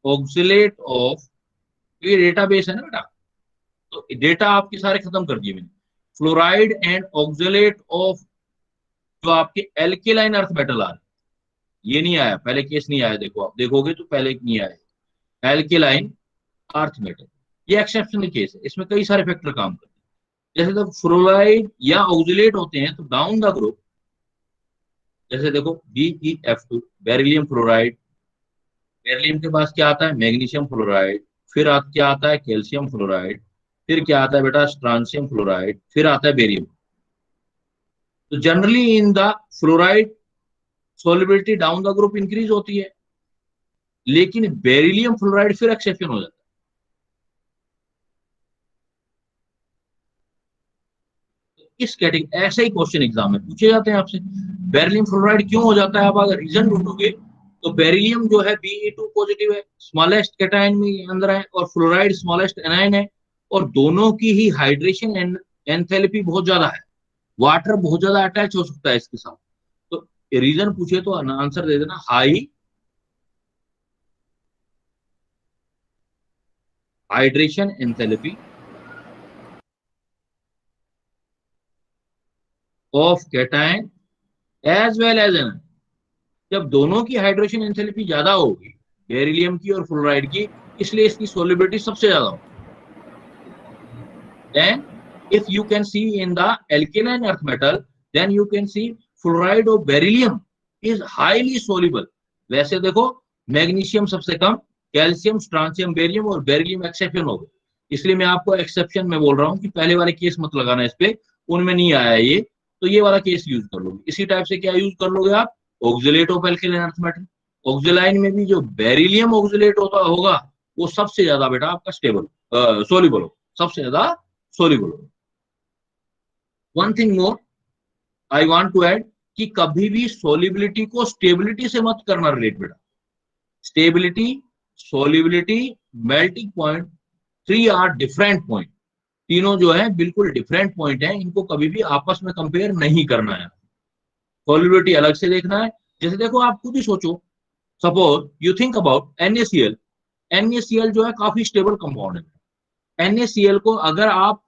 [SPEAKER 1] oxalate of, ये डेटाबेस है ना बेटा, तो डेटा आपके सारे खत्म कर दिए मैंने। फ्लोराइड एंड ऑक्सिलेट ऑफ जो आपके एल्केलाइन अर्थ मेटल आ रहे, ये नहीं आया पहले केस, नहीं आया, देखो आप देखोगे तो पहले नहीं आया एल्केलाइन अर्थ मेटल। ये एक्सेप्शनल केस है, इसमें कई सारे फैक्टर काम करते हैं। जैसे तो फ्लोराइड या ऑक्सिलेट होते हैं तो डाउन द ग्रुप, जैसे देखो BeF2 बेरिलियम फ्लोराइड, बेरिलियम के पास क्या आता है मैग्नीशियम फ्लोराइड, फिर क्या आता है कैल्शियम फ्लोराइड, फिर क्या आता है बेटा स्ट्रांशियम फ्लोराइड, फिर आता है बेरियम। तो generally in the fluoride solubility down the group increase होती है, लेकिन बेरिलियम फ्लोराइड फिर एक्सेप्शन हो जाता है। इस कैटेगरी ऐसे ही क्वेश्चन एग्जाम में पूछे जाते हैं आपसे, बेरिलियम फ्लोराइड क्यों हो जाता है, आप अगर रीजन ढूंढोगे तो बेरिलियम जो है Be2 पॉजिटिव है, स्मॉलेस्ट कैटायन में अंदर है, और फ्लोराइड स्मॉलेस्ट एनायन है, और दोनों की ही हाइड्रेशन एंथैल्पी बहुत ज्यादा है, वाटर बहुत ज्यादा अटैच हो सकता है इसके साथ। तो रीजन पूछे तो आंसर दे देना high hydration enthalpy of cation as well as anion. जब दोनों की हाइड्रेशन एंथैल्पी ज्यादा होगी बेरिलियम की और फ्लोराइड की, इसलिए इसकी सोलिबिलिटी सबसे ज्यादा होगी। then if you can see in the alkaline earth metal, then you can see fluoride of beryllium is highly soluble। वैसे देखो मैग्नीशियम सबसे कम, कैल्शियम स्ट्रांशियम बेरियम और बेरिलियम एक्सेप्शन हो गए, इसलिए मैं आपको एक्सेप्शन में बोल रहा हूँ कि पहले वाले केस मत लगाना इस पे, उनमें नहीं आया ये, तो ये वाला केस यूज कर लोगे। इसी टाइप से क्या यूज कर लोगे आप oxalate of alkaline earth metal, ऑक्सिलाइन में भी जो बेरिलियम ऑक्सिलेट होता होगा वो सबसे ज्यादा बेटा आपका स्टेबल सोल्यूबल हो, सबसे ज्यादा सोल्यूबल हो। One thing more I want to add कि कभी भी सोलिबिलिटी को स्टेबिलिटी से मत करना रिलेट बेटा। Stability solubility melting point 3 are different point, तीनों जो है बिल्कुल डिफरेंट पॉइंट है, इनको कभी भी आपस में कंपेयर नहीं करना है। सोलिबिलिटी अलग से देखना है। जैसे देखो आप खुद ही सोचो, suppose you think about NaCl, NaCl जो है काफी स्टेबल कंपाउंड है। NaCl को अगर आप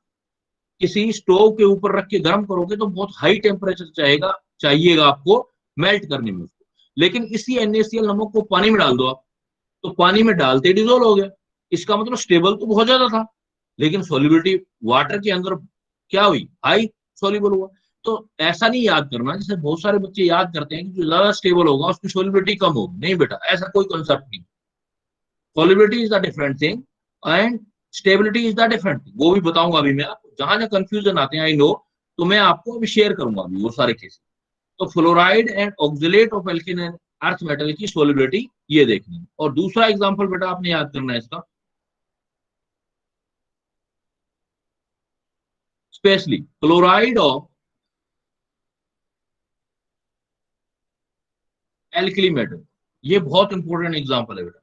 [SPEAKER 1] किसी स्टोव के ऊपर रख के गर्म करोगे तो बहुत हाई टेम्परेचर चाहिएगा आपको मेल्ट करने में उसको, लेकिन इसी NaCl नमक को पानी में डाल दो आप, तो पानी में डालते डिजोल्व हो गया। इसका मतलब स्टेबल तो बहुत ज्यादा था, लेकिन सोलिबिलिटी वाटर के अंदर क्या हुई, हाई सोल्यूबल हुआ। तो ऐसा नहीं याद करना जैसे बहुत सारे बच्चे याद करते हैं कि जो ज्यादा स्टेबल होगा उसकी सोलिबिलिटी कम होगी, नहीं बेटा ऐसा कोई कंसेप्ट नहीं। Solubility is the different thing and stability is the different thing, वो भी बताऊंगा अभी मैं आपको, जहां जहां कंफ्यूजन आते हैं आई नो, तो मैं आपको अभी शेयर करूंगा अभी वो सारे केस। तो fluoride and oxalate of alkaline earth metal की सोलिबिलिटी ये देखनी है। और दूसरा एग्जांपल बेटा आपने याद करना है इसका, specially chloride of alkali metal, ये बहुत इंपॉर्टेंट एग्जांपल है बेटा।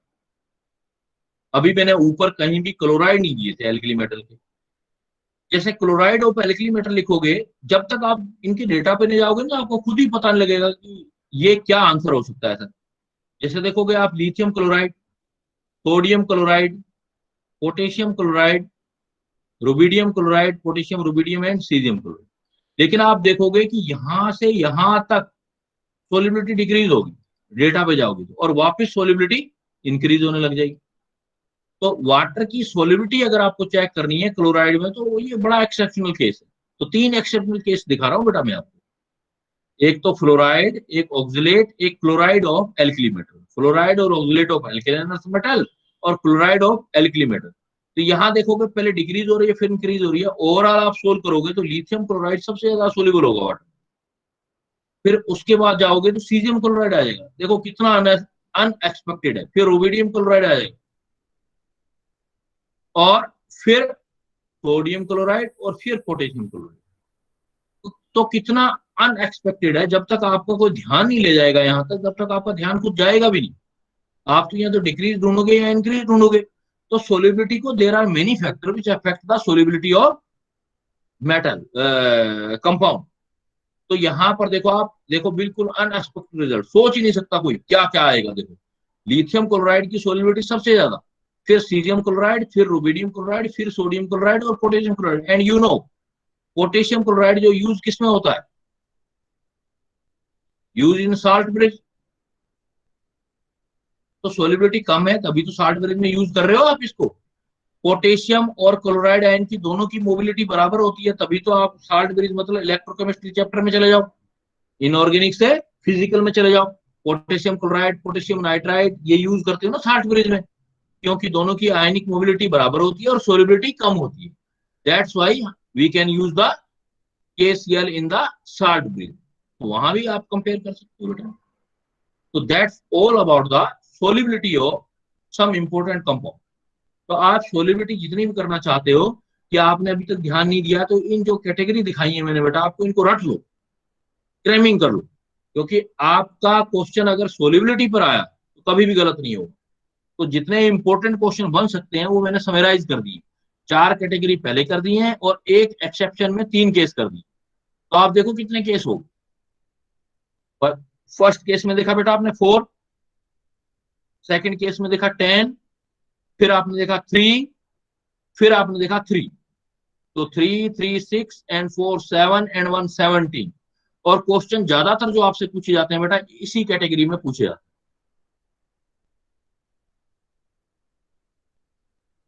[SPEAKER 1] अभी मैंने ऊपर कहीं भी क्लोराइड नहीं दिए थे एल्कली मेटल के, जैसे क्लोराइड ऑफ एल्कली मेटल लिखोगे, जब तक आप इनके डेटा पे नहीं जाओगे ना आपको खुद ही पता नहीं लगेगा कि ये क्या आंसर हो सकता है सर। जैसे देखोगे आप lithium chloride, sodium chloride, potassium chloride, rubidium chloride, potassium rubidium and caesium chloride, लेकिन आप देखोगे कि यहां से यहां तक सोलिबिलिटी डिक्रीज होगी, डेटा पे जाओगे तो, और वापस सोलिबिलिटी इंक्रीज होने लग जाएगी। तो वाटर की सोलिबिलिटी अगर आपको चेक करनी है क्लोराइड में, तो ये बड़ा एक्सेप्शनल केस है। तो 3 एक्सेप्शनल केस दिखा रहा हूं बेटा मैं आपको। एक तो फ्लोराइड, एक ऑक्सलेट, एक chloride of alkali metal, fluoride और oxalate of alkaline earth metal और क्लोराइड ऑफ एल्कली मेटल। तो यहाँ देखोगे पहले डिक्रीज हो रही है फिर इंक्रीज हो रही है। ओवरऑल आप सोल्व करोगे तो लिथियम क्लोराइड सबसे ज्यादा सोल्यूबल होगा वाटर। फिर उसके बाद जाओगे तो सीजियम क्लोराइड आ जाएगा, देखो कितना अनएक्सपेक्टेड है। फिर रुबिडियम क्लोराइड आ जाएगा और फिर सोडियम क्लोराइड और फिर पोटेशियम क्लोराइड। तो कितना अनएक्सपेक्टेड है। जब तक आपका कोई ध्यान नहीं ले जाएगा यहाँ तक, जब तक आपका ध्यान कुछ जाएगा भी नहीं। आप तो यहाँ तो डिक्रीज ढूंढोगे या इंक्रीज ढूंढोगे। तो सोलिबिलिटी को there are many factor which affect the solubility of metal compound. तो यहाँ पर देखो, आप देखो बिल्कुल अनएक्सपेक्टेड रिजल्ट, सोच ही नहीं सकता कोई क्या क्या आएगा। देखो लिथियम क्लोराइड की सोलिबिलिटी सबसे ज्यादा, फिर सीजियम क्लोराइड, फिर रुबिडियम क्लोराइड, फिर सोडियम क्लोराइड और potassium chloride. And you know potassium chloride जो यूज किसमें होता है, यूज इन साल्ट ब्रिज। तो सोलिबिलिटी कम है तभी तो साल्ट ब्रिज में यूज कर रहे हो आप इसको। पोटेशियम और क्लोराइड आयन की दोनों की मोबिलिटी बराबर होती है तभी तो आप साल्ट ब्रिज मतलब इलेक्ट्रोकेमिस्ट्री चैप्टर में चले जाओ, इनऑर्गेनिक से फिजिकल में चले जाओ। पोटेशियम क्लोराइड, पोटेशियम नाइट्राइड ये यूज करते हो ना साल्ट ब्रिज में, क्योंकि दोनों की आयनिक मोबिलिटी बराबर होती है और सोलिबिलिटी कम होती है। That's why we can use the KCl in the salt bridge. तो वहां भी आप कंपेयर कर सकते हो बेटा। तो that's all about the solubility of some important compound. तो आप सोलिबिलिटी जितनी भी करना चाहते हो, कि आपने अभी तक ध्यान नहीं दिया, तो इन जो कैटेगरी दिखाई है मैंने बेटा आपको, इनको रट लो, क्रैमिंग कर लो, क्योंकि आपका क्वेश्चन अगर सोलिबिलिटी पर आया तो कभी भी गलत नहीं होगा। तो जितने इंपॉर्टेंट क्वेश्चन बन सकते हैं वो मैंने समराइज कर दिए। 4 कैटेगरी पहले कर दी हैं और एक एक्सेप्शन में 3 केस कर दिए। तो आप देखो कितने केस हो। फर्स्ट केस में देखा बेटा आपने 4, सेकंड केस में देखा 10, फिर आपने देखा 3, फिर आपने देखा 3। तो 3, 3, 6 एंड 4, 7 एंड 1, 17। और क्वेश्चन ज्यादातर जो आपसे पूछे जाते हैं बेटा इसी कैटेगरी में पूछे जाते हैं।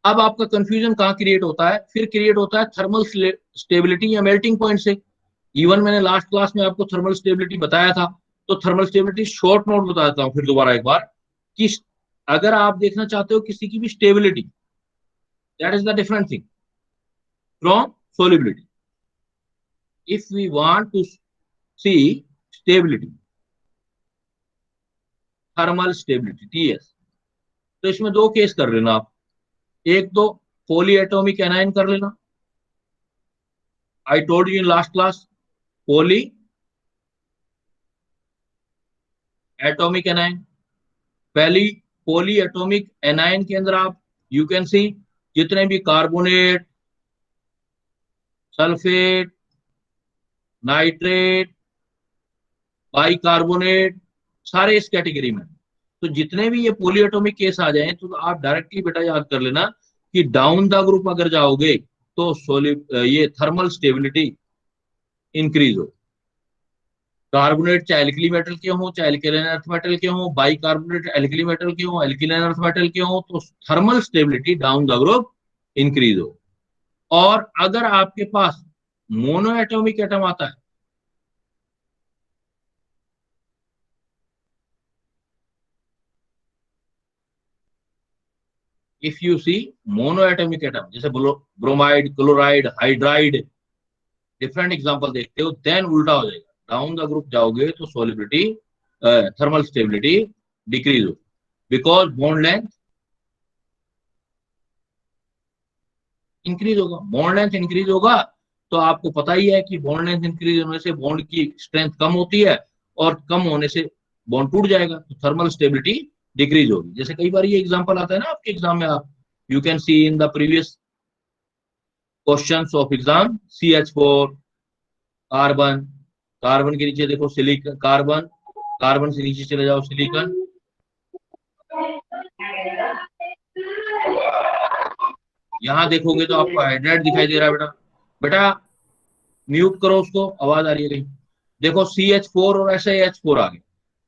[SPEAKER 1] अब आपका कंफ्यूजन कहां क्रिएट होता है, फिर क्रिएट होता है थर्मल स्टेबिलिटी या मेल्टिंग पॉइंट से। इवन मैंने लास्ट क्लास में आपको थर्मल स्टेबिलिटी बताया था। तो थर्मल स्टेबिलिटी शॉर्ट नोट बता देता हूं फिर दोबारा एक बार, कि अगर आप देखना चाहते हो किसी की भी stability, that is the different thing from solubility. If we want to see stability, thermal stability TS, तो इसमें 2 केस कर लेना आप। एक तो पॉली एटॉमिक एनायन कर लेना। I told you in last class, poly atomic anion, पहली पॉली एटॉमिक एनायन के अंदर आप यू कैन सी जितने भी कार्बोनेट, सल्फेट, नाइट्रेट, बाइकार्बोनेट, सारे इस कैटेगरी में। तो जितने भी ये पॉली एटॉमिक केस आ जाएं तो आप डायरेक्टली बेटा याद कर लेना कि डाउन द ग्रुप अगर जाओगे तो ये थर्मल स्टेबिलिटी इंक्रीज हो। कार्बोनेट चाहे एल्कली मेटल के हो, चाहे एल्कलाइन अर्थ मेटल के हो, बाइकार्बोनेट एल्कली मेटल के हो, एल्कलाइन अर्थ मेटल के हो, तो thermal stability down the group increase हो। और अगर आपके पास मोनो एटॉमिक एटम आता है, if you see mono atomic atom जैसे bromide, chloride, hydride, different example देखते हो, देन उल्टा हो जाएगा। डाउन द ग्रुप जाओगे तो सोलिबिलिटी, थर्मल स्टेबिलिटी डिक्रीज हो, बिकॉज बॉन्ड लेंथ इंक्रीज होगा। बॉन्ड लेंथ इंक्रीज होगा तो आपको पता ही है कि बॉन्ड लेंथ इंक्रीज होने से बॉन्ड की स्ट्रेंथ कम होती है और कम होने से बॉन्ड टूट जाएगा, तो थर्मल स्टेबिलिटी डिक्रीज होगी। जैसे कई बार ये एग्जांपल आता है ना आपके एग्जाम में, आप you can see in the previous questions of exam, CH4 carbon, carbon के नीचे देखो सिलिकॉन, कार्बन, कार्बन से नीचे चले जाओ सिलिकॉन, यहां देखोगे तो आपको हाइड्राइड दिखाई दे रहा है बेटा। बेटा म्यूट करो उसको, आवाज आ रही है कहीं। देखो CH4 और SiH4 आ गए।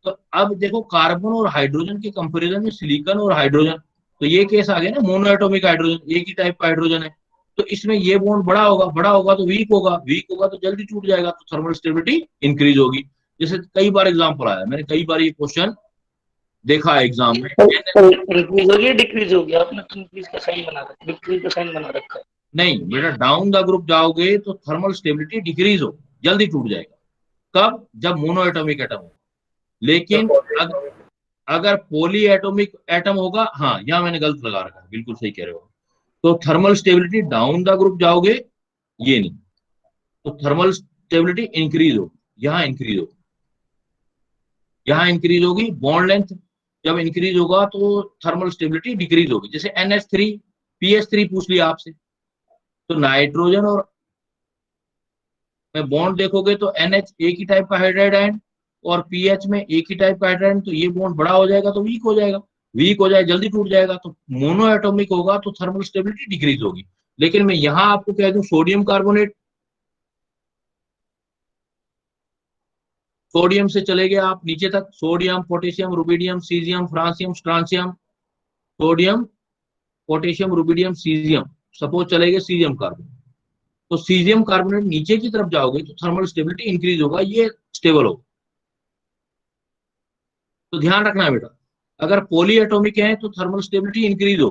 [SPEAKER 1] तो अब देखो कार्बन और हाइड्रोजन के कंपैरिजन में सिलिकॉन और हाइड्रोजन, तो ये केस आ गया ना, मोनो एटॉमिक हाइड्रोजन, एक ही टाइप का हाइड्रोजन है। तो इसमें ये बॉन्ड बड़ा होगा, बड़ा होगा तो वीक होगा, वीक होगा तो जल्दी टूट जाएगा, तो थर्मल स्टेबिलिटी इंक्रीज होगी। जैसे कई बार एग्जाम्पल आया, मैंने कई बार ये क्वेश्चन देखा है एग्जाम में।
[SPEAKER 4] इंक्रीज हो गया डिक्रीज हो गया, आपने इंक्रीज का साइन बना रखा, डिक्रीज का साइन बना रखा है।
[SPEAKER 1] नहीं बेटा, डाउन द ग्रुप जाओगे तो थर्मल स्टेबिलिटी डिक्रीज हो, जल्दी टूट जाएगा। कब? जब मोनो एटॉमिक एटम हो। लेकिन अगर पॉली एटॉमिक एटम होगा, हाँ यहाँ मैंने गलत लगा रखा है, बिल्कुल सही कह रहे हो। तो thermal stability down the group जाओगे, ये नहीं, तो थर्मल स्टेबिलिटी इंक्रीज हो, यहाँ इंक्रीज हो, यहाँ इंक्रीज होगी। बॉन्ड लेंथ जब इंक्रीज होगा तो थर्मल स्टेबिलिटी डिक्रीज होगी। जैसे NH3 PH3 पूछ लिया आपसे, तो नाइट्रोजन और में बॉन्ड देखोगे तो NH एक ही टाइप का हाइड्राइड आयन और पीएच में एक ही टाइप का हाइड्राइड, तो ये बॉन्ड बड़ा हो जाएगा तो वीक हो जाएगा, वीक हो जाए जल्दी टूट जाएगा। तो मोनो एटॉमिक होगा तो थर्मल स्टेबिलिटी डिक्रीज होगी। लेकिन मैं यहां आपको कह दूं, सोडियम कार्बोनेट, सोडियम से चले गए आप नीचे तक, sodium, potassium, rubidium, caesium, francium, strontium, sodium, potassium, rubidium, caesium, suppose चले गए सीजियम कार्बोनेट, तो सीजियम कार्बोनेट नीचे की तरफ जाओगे तो थर्मल स्टेबिलिटी इंक्रीज होगा, ये स्टेबल होगा। तो ध्यान रखना है बेटा, अगर पॉली एटॉमिक है तो थर्मल स्टेबिलिटी इंक्रीज हो,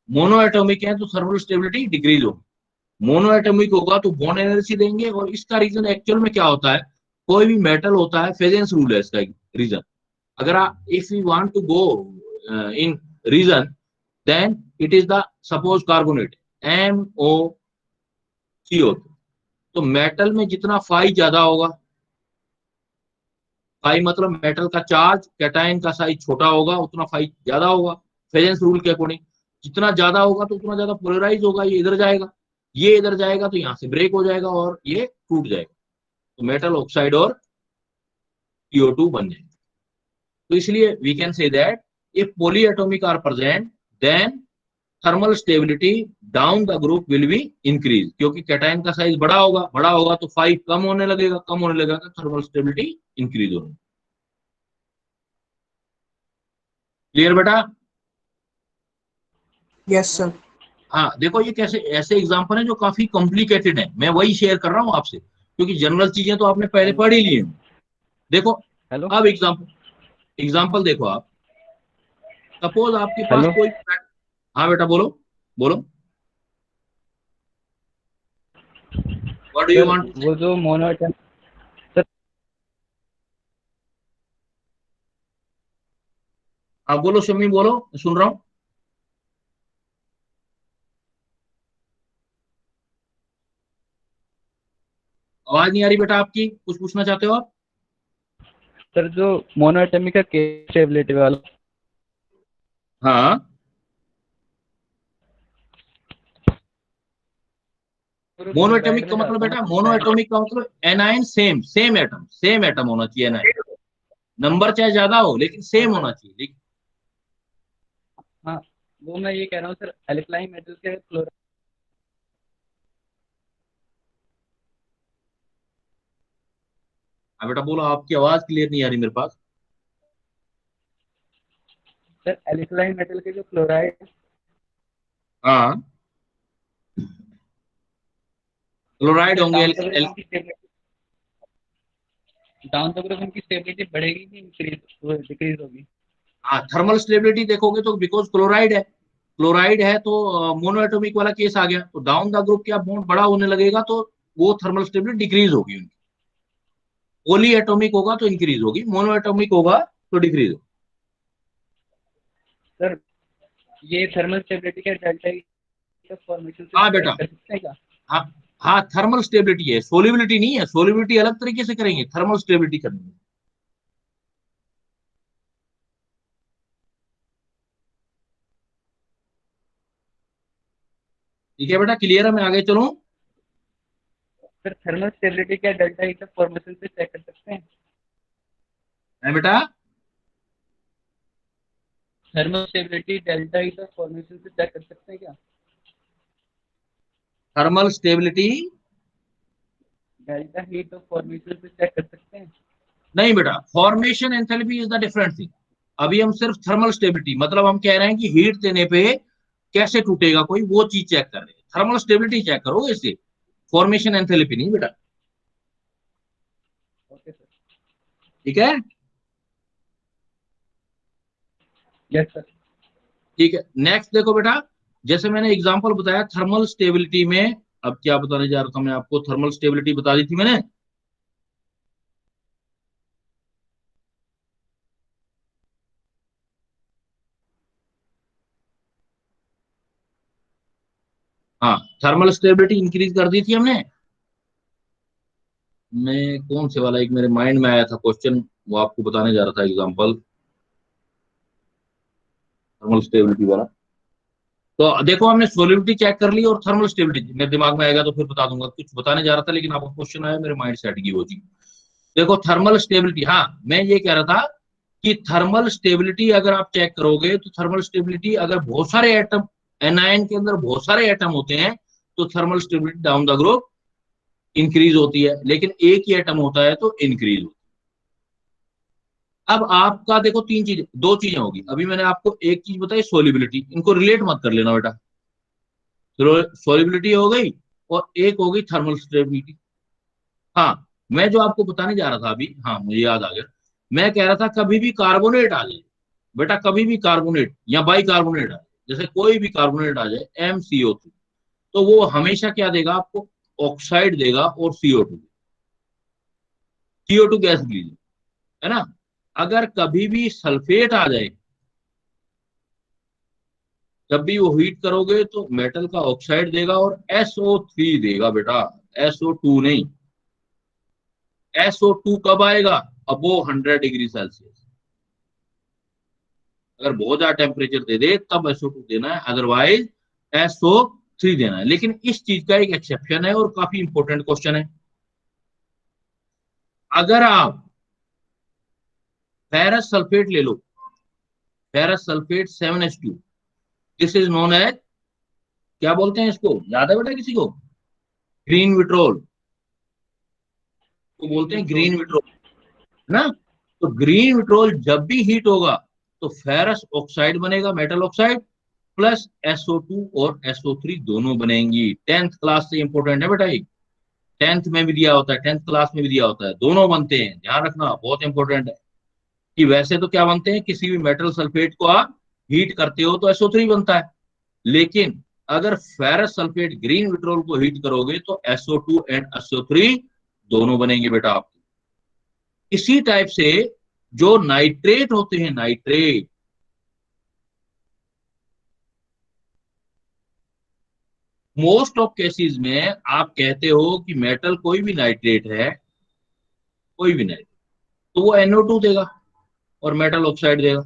[SPEAKER 1] मोनो एटॉमिक है तो थर्मल स्टेबिलिटी डिक्रीज हो। मोनो एटॉमिक होगा तो बॉन्ड एनर्जी देंगे, और इसका रीजन एक्चुअल में क्या होता है, कोई भी मेटल होता है, फेजेंस रूल है इसका रीजन। अगर आप if you want to go in reason, then it is the suppose carbonate MOCO, तो मेटल में जितना फाई ज्यादा होगा, फाई मतलब मेटल का चार्ज, कैटायन का साइज छोटा होगा, उतना फाई ज्यादा होगा फेजेंस रूल के अकॉर्डिंग। जितना ज्यादा होगा तो उतना ज्यादा पोलराइज होगा, ये इधर जाएगा, ये इधर जाएगा, तो यहाँ से ब्रेक हो जाएगा और ये टूट जाएगा, तो मेटल ऑक्साइड और CO2 बन जाएगा। तो इसलिए we can say that if polyatomic are present, then thermal stability down the group will be increase, क्योंकि कैटायन का साइज बड़ा होगा, बड़ा होगा तो फाइव कम होने लगेगा, कम होने लगेगा तो थर्मल स्टेबिलिटी इंक्रीज होगी। क्लियर बेटा?
[SPEAKER 3] Yes sir.
[SPEAKER 1] हाँ देखो, ये कैसे ऐसे एग्जांपल है जो काफी कॉम्प्लिकेटेड है, मैं वही शेयर कर रहा हूँ आपसे, क्योंकि जनरल चीजें तो आपने पहले पढ़ ही ली हैं। देखो
[SPEAKER 6] हेलो
[SPEAKER 1] अब एग्जांपल देखो आप, सपोज आपके पास
[SPEAKER 6] हेलो
[SPEAKER 1] कोई, हाँ बेटा बोलो बोलो, what do you
[SPEAKER 6] sir,
[SPEAKER 1] want?
[SPEAKER 6] वो जो मोनो एटम,
[SPEAKER 1] हाँ बोलो शमी, बोलो, मैं सुन रहा हूँ। आवाज नहीं आ रही बेटा आपकी, कुछ पूछना चाहते हो आप?
[SPEAKER 6] सर जो मोनो एटमिक का केस स्टेबिलिटी वाला,
[SPEAKER 1] हाँ, मोनो एटॉमिक का मतलब बेटा, मोनो एटॉमिक का मतलब एनायन सेम एटम होना चाहिए, एनायन नंबर चाहे ज्यादा हो लेकिन सेम होना चाहिए।
[SPEAKER 6] हाँ वो मैं ये कह रहा हूँ सर, एल्कलाइन मेटल के क्लोराइड,
[SPEAKER 1] हाँ बेटा बोलो, आपकी आवाज क्लियर नहीं आ रही मेरे पास।
[SPEAKER 6] सर एल्कलाइन मेटल के जो क्लोराइड,
[SPEAKER 1] हाँ क्लोराइड होंगे,
[SPEAKER 6] डाउन द ग्रुप उनकी स्टेबिलिटी बढ़ेगी कि इंक्रीज डिक्रीज होगी?
[SPEAKER 1] हाँ थर्मल स्टेबिलिटी देखोगे तो बिकॉज क्लोराइड है तो मोनो एटॉमिक वाला केस आ गया, तो डाउन द ग्रुप क्या बॉन्ड बड़ा होने लगेगा तो वो थर्मल स्टेबिलिटी डिक्रीज होगी उनकी। पॉली एटॉमिक होगा तो इंक्रीज होगी, मोनो एटॉमिक होगा तो डिक्रीज होगी।
[SPEAKER 6] सर ये थर्मल स्टेबिलिटी का डेल्टा ई का फॉर्मेशन से
[SPEAKER 1] हाँ
[SPEAKER 6] चेक
[SPEAKER 1] बेटा,
[SPEAKER 6] कर सकते हैं क्या?
[SPEAKER 1] हाँ हाँ थर्मल स्टेबिलिटी है, सोलिबिलिटी नहीं है, सोलिबिलिटी अलग तरीके से करेंगे, थर्मल स्टेबिलिटी करेंगे। ठीक है बेटा, क्लियर है, मैं आगे चलूं?
[SPEAKER 6] सर थर्मल स्टेबिलिटी क्या डेल्टा ई का फॉर्मेशन से चेक कर सकते हैं?
[SPEAKER 1] है बेटा,
[SPEAKER 6] थर्मल स्टेबिलिटी डेल्टा ई का फॉर्मेशन से चेक कर सकते हैं क्या?
[SPEAKER 1] Thermal stability
[SPEAKER 6] delta heat of formation से चेक कर सकते हैं?
[SPEAKER 1] नहीं बेटा, formation enthalpy is the different thing. अभी हम सिर्फ थर्मल स्टेबिलिटी, मतलब हम कह रहे हैं कि हीट देने पे कैसे टूटेगा कोई, वो चीज चेक कर रहे हैं। थर्मल स्टेबिलिटी चेक करोगे इससे, फॉर्मेशन एंथैल्पी नहीं बेटा।
[SPEAKER 6] Okay sir.
[SPEAKER 1] ठीक है।
[SPEAKER 6] Yes sir.
[SPEAKER 1] ठीक है, नेक्स्ट देखो बेटा, जैसे मैंने एग्जांपल बताया थर्मल स्टेबिलिटी में, अब क्या बताने जा रहा था मैं आपको, थर्मल स्टेबिलिटी बता दी थी मैंने। हाँ, थर्मल स्टेबिलिटी इंक्रीज कर दी थी हमने। मैं कौन से वाला, एक मेरे माइंड में आया था क्वेश्चन, वो आपको बताने जा रहा था एग्जांपल, थर्मल स्टेबिलिटी वाला। तो देखो हमने सोलिडिटी चेक कर ली और थर्मल स्टेबिलिटी मेरे दिमाग में आएगा तो फिर बता दूंगा, कुछ बताने जा रहा था लेकिन आपको क्वेश्चन आया, मेरे माइंड से हट गई वो चीज। देखो थर्मल स्टेबिलिटी, हाँ मैं ये कह रहा था कि थर्मल स्टेबिलिटी अगर आप चेक करोगे तो थर्मल स्टेबिलिटी अगर बहुत सारे एटम, एनायन के अंदर बहुत सारे एटम होते हैं तो thermal stability down the group increase होती है, लेकिन एक ही एटम होता है तो इंक्रीज होती है। अब आपका देखो तीन चीजें, दो चीजें होगी, अभी मैंने आपको एक चीज बताई सोलिबिलिटी, इनको रिलेट मत कर लेना बेटा, सोलिबिलिटी हो गई और एक हो गई थर्मल स्टेबिलिटी। हाँ, मैं जो आपको बताने जा रहा था अभी, हाँ मुझे याद आ गया, मैं कह रहा था कभी भी कार्बोनेट आ जाए बेटा, कभी भी कार्बोनेट या बाई कार्बोनेट आ जाए, जैसे कोई भी कार्बोनेट आ जाए MCO2, तो वो हमेशा क्या देगा आपको, ऑक्साइड देगा और CO2 गैस रिलीज, है ना। अगर कभी भी सल्फेट आ जाए, जब भी वो हीट करोगे तो मेटल का ऑक्साइड देगा और SO3 देगा बेटा, SO2 नहीं। SO2 कब आएगा, अब वो 100 डिग्री सेल्सियस, अगर बहुत ज्यादा टेम्परेचर दे दे तब SO2 देना है, अदरवाइज SO3 देना है। लेकिन इस चीज का एक एक्सेप्शन है और काफी इंपॉर्टेंट क्वेश्चन है, अगर आप फेरस सल्फेट ले लो, ferrous sulphate 7H2, this is known as, क्या बोलते हैं इसको, याद है बेटा किसी को, ग्रीन विट्रोल, तो बोलते हैं ग्रीन विट्रोल, है ना। तो ग्रीन विट्रोल जब भी हीट होगा तो फेरस ऑक्साइड बनेगा, मेटल ऑक्साइड, प्लस SO2 और SO3 दोनों बनेंगी। 10th क्लास से इंपॉर्टेंट है बेटा ये, 10th में भी दिया होता है, 10th क्लास में भी दिया होता है, दोनों बनते हैं, ध्यान रखना बहुत इंपॉर्टेंट है। कि वैसे तो क्या बनते हैं, किसी भी मेटल सल्फेट को आप हीट करते हो तो SO3 बनता है, लेकिन अगर फेरस सल्फेट ग्रीन विट्रोल को हीट करोगे तो SO2 एंड SO3 दोनों बनेंगे बेटा आपके। इसी टाइप से जो नाइट्रेट होते हैं, नाइट्रेट, मोस्ट ऑफ केसेस में आप कहते हो कि मेटल कोई भी नाइट्रेट है, कोई भी नाइट्रेट, तो वो NO2 देगा और मेटल ऑक्साइड देगा,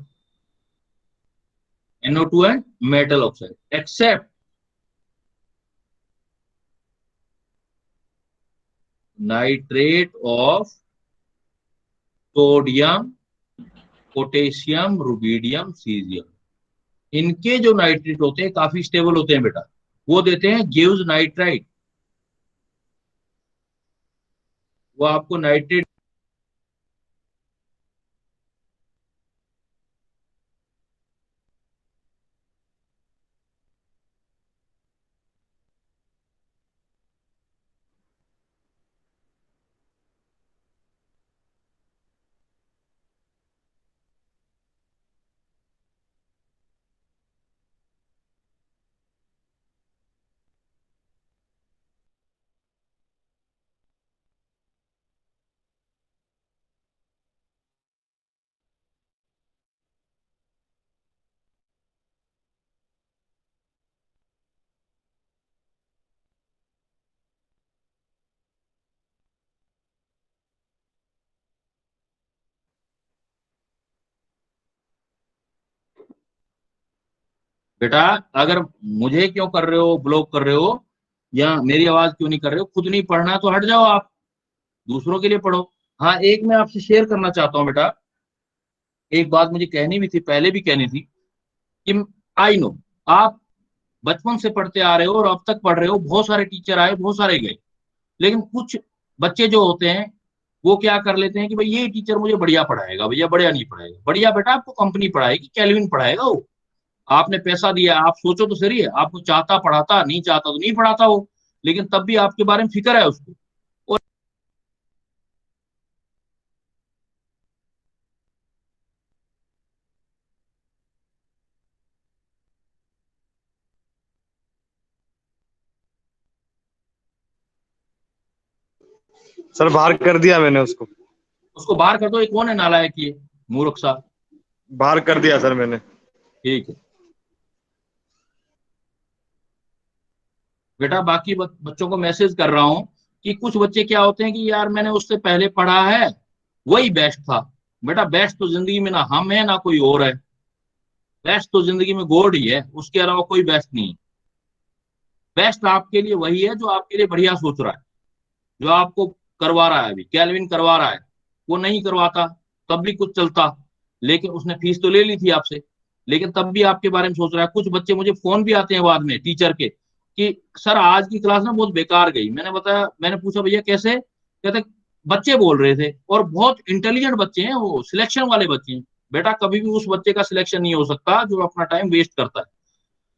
[SPEAKER 1] NO2 and metal oxide, except nitrate of sodium, potassium, rubidium, caesium, इनके जो नाइट्रेट होते हैं काफी स्टेबल होते हैं बेटा, वो देते हैं गिव्स नाइट्राइट, वो आपको नाइट्रेट। बेटा अगर मुझे क्यों कर रहे हो, ब्लॉक कर रहे हो, या मेरी आवाज क्यों नहीं कर रहे हो, खुद नहीं पढ़ना तो हट जाओ आप, दूसरों के लिए पढ़ो। हाँ, एक मैं आपसे शेयर करना चाहता हूँ बेटा, एक बात मुझे कहनी भी थी, पहले भी कहनी थी, कि आई नो आप बचपन से पढ़ते आ रहे हो और अब तक पढ़ रहे हो, बहुत सारे टीचर आए, बहुत सारे गए, लेकिन कुछ बच्चे जो होते हैं वो क्या कर लेते हैं कि भाई ये टीचर मुझे बढ़िया पढ़ाएगा, भैया बढ़िया नहीं पढ़ाएगा, बढ़िया बेटा आपको कंपनी पढ़ाएगी, कैलविन पढ़ाएगा वो, आपने पैसा दिया, आप सोचो तो सही है, आपको चाहता पढ़ाता, नहीं चाहता तो नहीं पढ़ाता वो, लेकिन तब भी आपके बारे में फिक्र है उसको। और
[SPEAKER 5] सर बाहर कर दिया मैंने उसको।
[SPEAKER 1] उसको बाहर कर दो। ये कौन है नालायक, ये मूर्ख सा?
[SPEAKER 5] बाहर कर दिया सर मैंने।
[SPEAKER 1] ठीक है बेटा, बाकी बच्चों को मैसेज कर रहा हूँ कि कुछ बच्चे क्या होते हैं कि यार मैंने उससे पहले पढ़ा है, वही बेस्ट था। बेटा बेस्ट तो जिंदगी में ना हम है ना कोई और है। बेस्ट तो जिंदगी में गॉड ही है, उसके अलावा कोई बेस्ट नहीं है। बेस्ट आपके लिए वही है जो आपके लिए बढ़िया सोच रहा है, जो आपको करवा रहा है। अभी कैलविन करवा रहा है, वो नहीं करवाता तब भी कुछ चलता, लेकिन उसने फीस तो ले ली थी आपसे, लेकिन तब भी आपके बारे में सोच रहा है। कुछ बच्चे मुझे फोन भी आते हैं बाद में टीचर के कि सर आज की क्लास ना बहुत बेकार गई। मैंने बताया, मैंने पूछा भैया कैसे? कहते बच्चे बोल रहे थे, और बहुत इंटेलिजेंट बच्चे हैं, वो सिलेक्शन वाले बच्चे हैं। बेटा कभी भी उस बच्चे का सिलेक्शन नहीं हो सकता जो अपना टाइम वेस्ट करता है।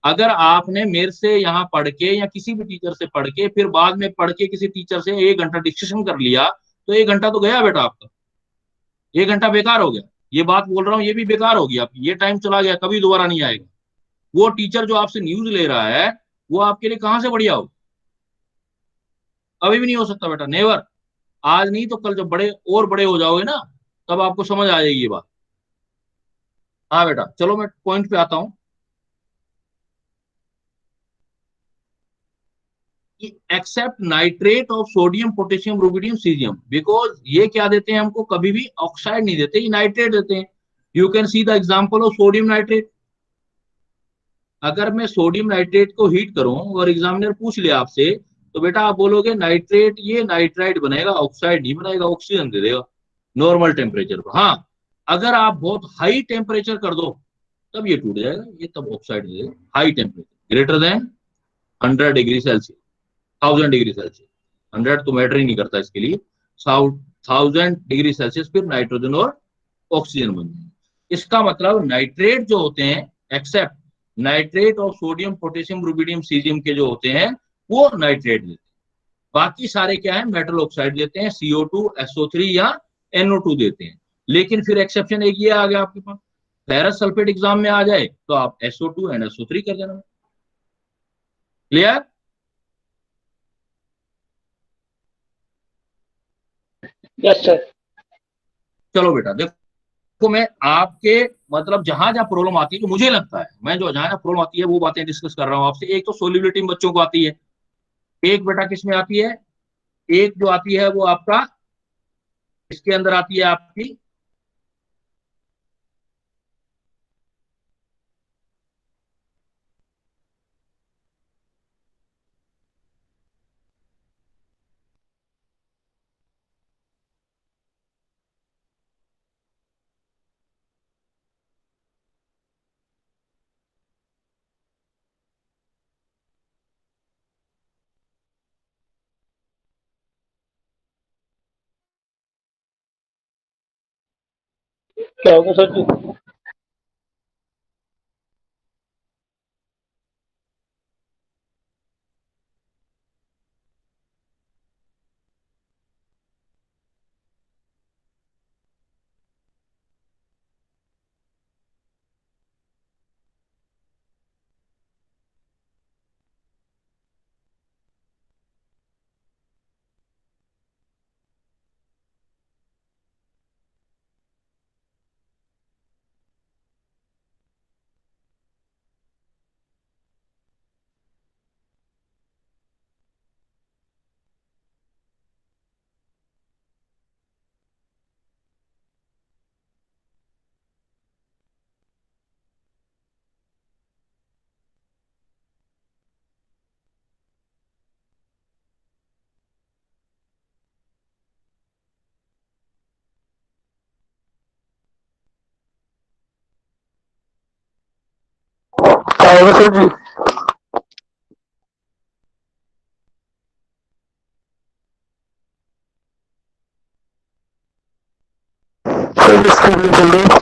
[SPEAKER 1] अगर आपने मेरे से यहाँ पढ़ के या किसी भी टीचर से पढ़ के फिर बाद में पढ़ के किसी टीचर से 1 घंटा डिस्कशन कर लिया, तो 1 घंटा तो गया बेटा आपका, 1 घंटा बेकार हो गया। ये बात बोल रहा हूँ, ये भी बेकार होगी आपकी, ये टाइम चला गया, कभी दोबारा नहीं आएगा। वो टीचर जो आपसे न्यूज ले रहा है, वो आपके लिए कहाँ से बढ़िया हो? कभी भी नहीं हो सकता बेटा, नेवर। आज नहीं तो कल जब बड़े और बड़े हो जाओगे ना, तब आपको समझ आ जाएगी ये बात। हाँ बेटा, चलो मैं पॉइंट पे आता हूँ। Except nitrate of sodium potassium rubidium caesium, because ये क्या देते हैं हमको? कभी भी ऑक्साइड नहीं देते, ये नाइट्रेट देते हैं। You can see the example of sodium nitrate. अगर मैं सोडियम नाइट्रेट को हीट करूं और एग्जामिनर पूछ लिया आपसे, तो बेटा आप बोलोगे नाइट्रेट, ये नाइट्राइट बनेगा, ऑक्साइड नहीं बनाएगा, ऑक्सीजन दे देगा नॉर्मल टेम्परेचर पर। हाँ, अगर आप बहुत हाई टेम्परेचर कर दो तब ये टूट जाएगा, ये तब ऑक्साइड दे देगा। High temperature greater than 100 degree Celsius, 1000 degree Celsius. 100 तो मैटर ही नहीं करता इसके लिए। 1000 डिग्री सेल्सियस फिर नाइट्रोजन और ऑक्सीजन बन जाए। इसका मतलब नाइट्रेट जो होते हैं, एक्सेप्ट नाइट्रेट और सोडियम पोटेशियम रुबिडियम सीजियम के जो होते हैं, वो नाइट्रेट देते हैं। बाकी सारे क्या है? मेटल ऑक्साइड देते हैं, CO2 SO3 या NO2 देते हैं। लेकिन फिर एक्सेप्शन एक ये आ गया आपके पास, फेरस सल्फेट एग्जाम में आ जाए तो आप SO2 एंड SO3 कर देना। क्लियर?
[SPEAKER 4] Yes sir.
[SPEAKER 1] चलो बेटा देखो, मैं आपके मतलब जहां जहां प्रॉब्लम आती है, जो मुझे लगता है, मैं जो जहां जहां प्रॉब्लम आती है वो बातें डिस्कस कर रहा हूँ आपसे। एक तो सोलिबिलिटी में बच्चों को आती है, एक बेटा किस में आती है, एक जो आती है वो आपका इसके अंदर आती है आपकी
[SPEAKER 4] क्या होगा सर जी? क्या होगा सर जी? सर स्क्रीन नहीं चल रही।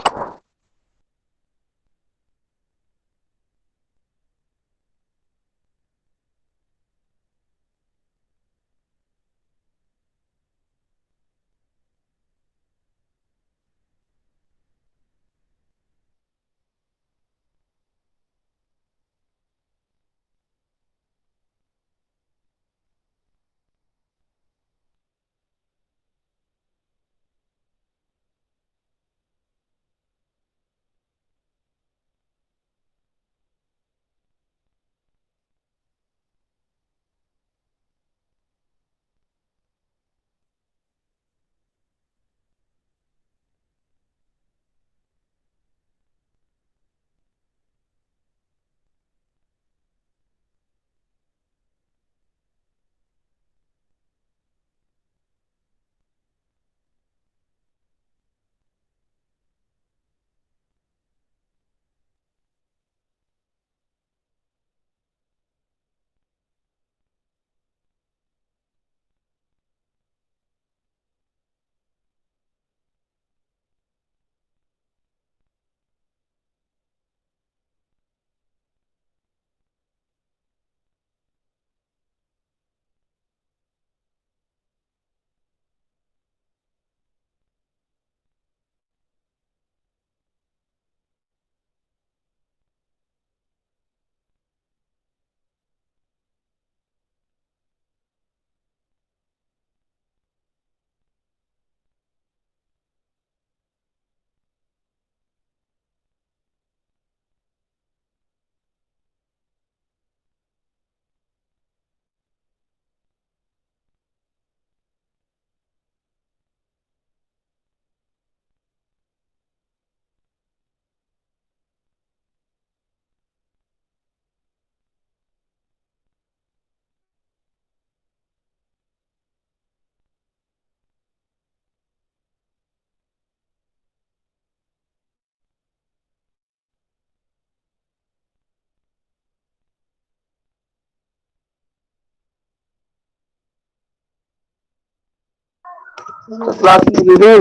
[SPEAKER 4] तो क्लास में वीडियो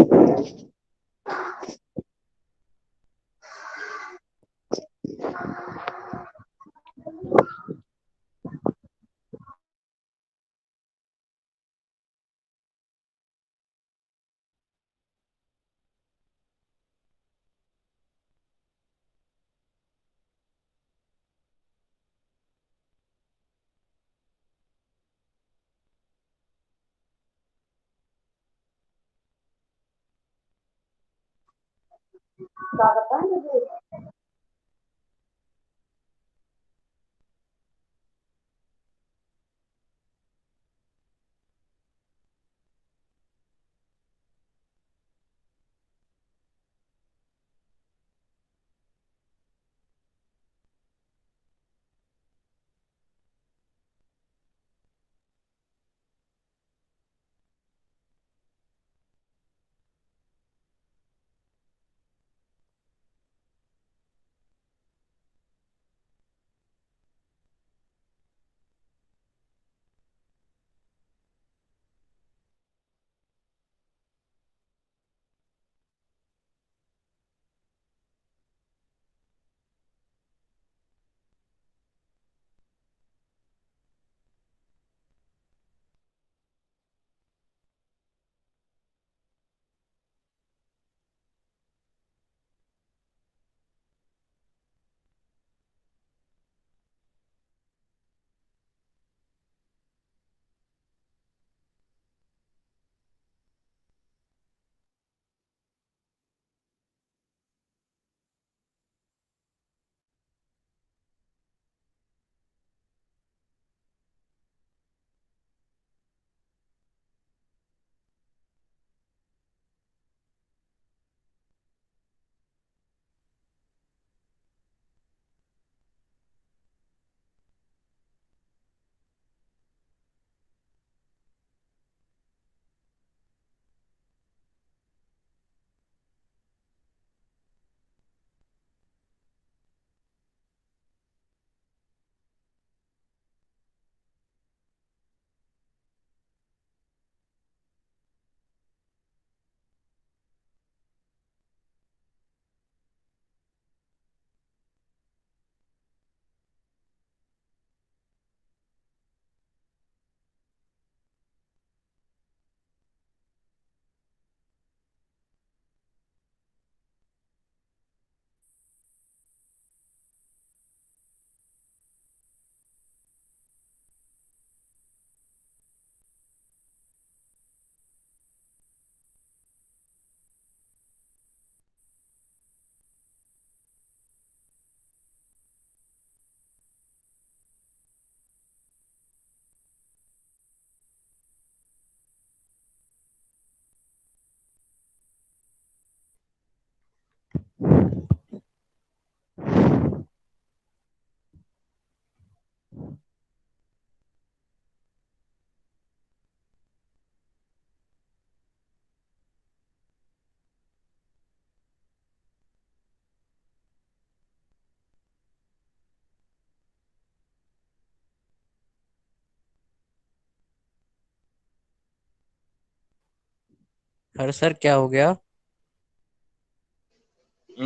[SPEAKER 7] अरे सर क्या हो गया?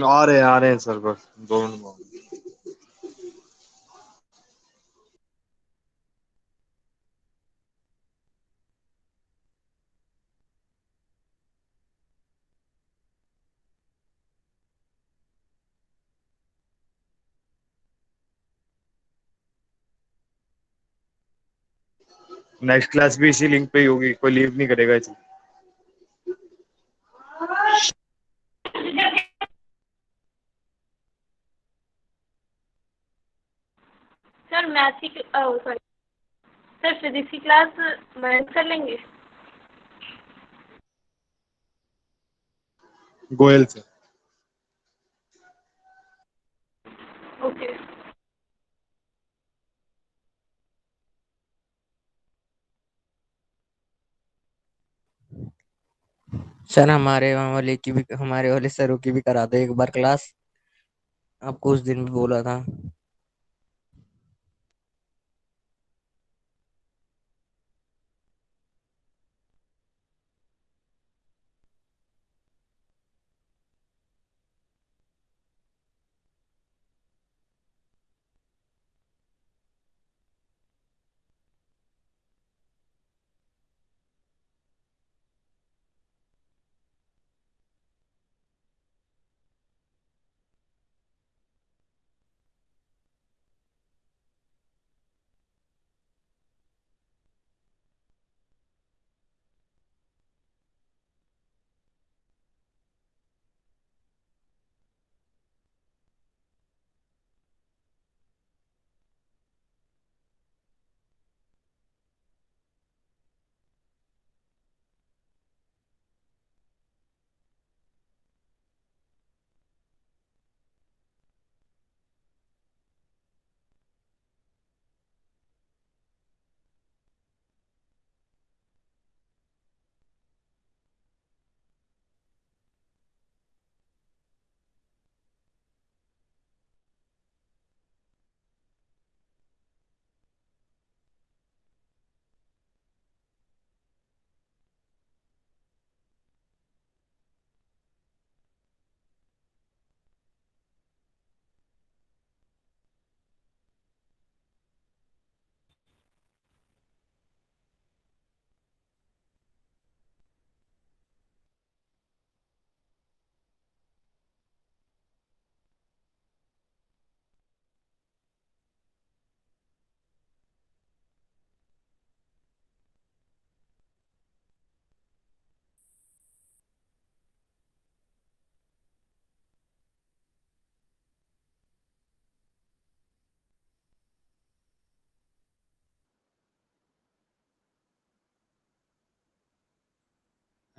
[SPEAKER 5] आ रहे हैं सर, बस 2 मिनट में। नेक्स्ट क्लास भी इसी लिंक पे ही होगी, कोई लीव नहीं करेगा इसी।
[SPEAKER 8] सर मैथ की सॉरी सर फिजिक्स की क्लास मैनेज कर लेंगे?
[SPEAKER 5] गोयल से।
[SPEAKER 8] ओके।
[SPEAKER 7] सर हमारे वहाँ वाले की भी, हमारे वाले सरों की भी करा दो एक बार क्लास। आपको उस दिन भी बोला था।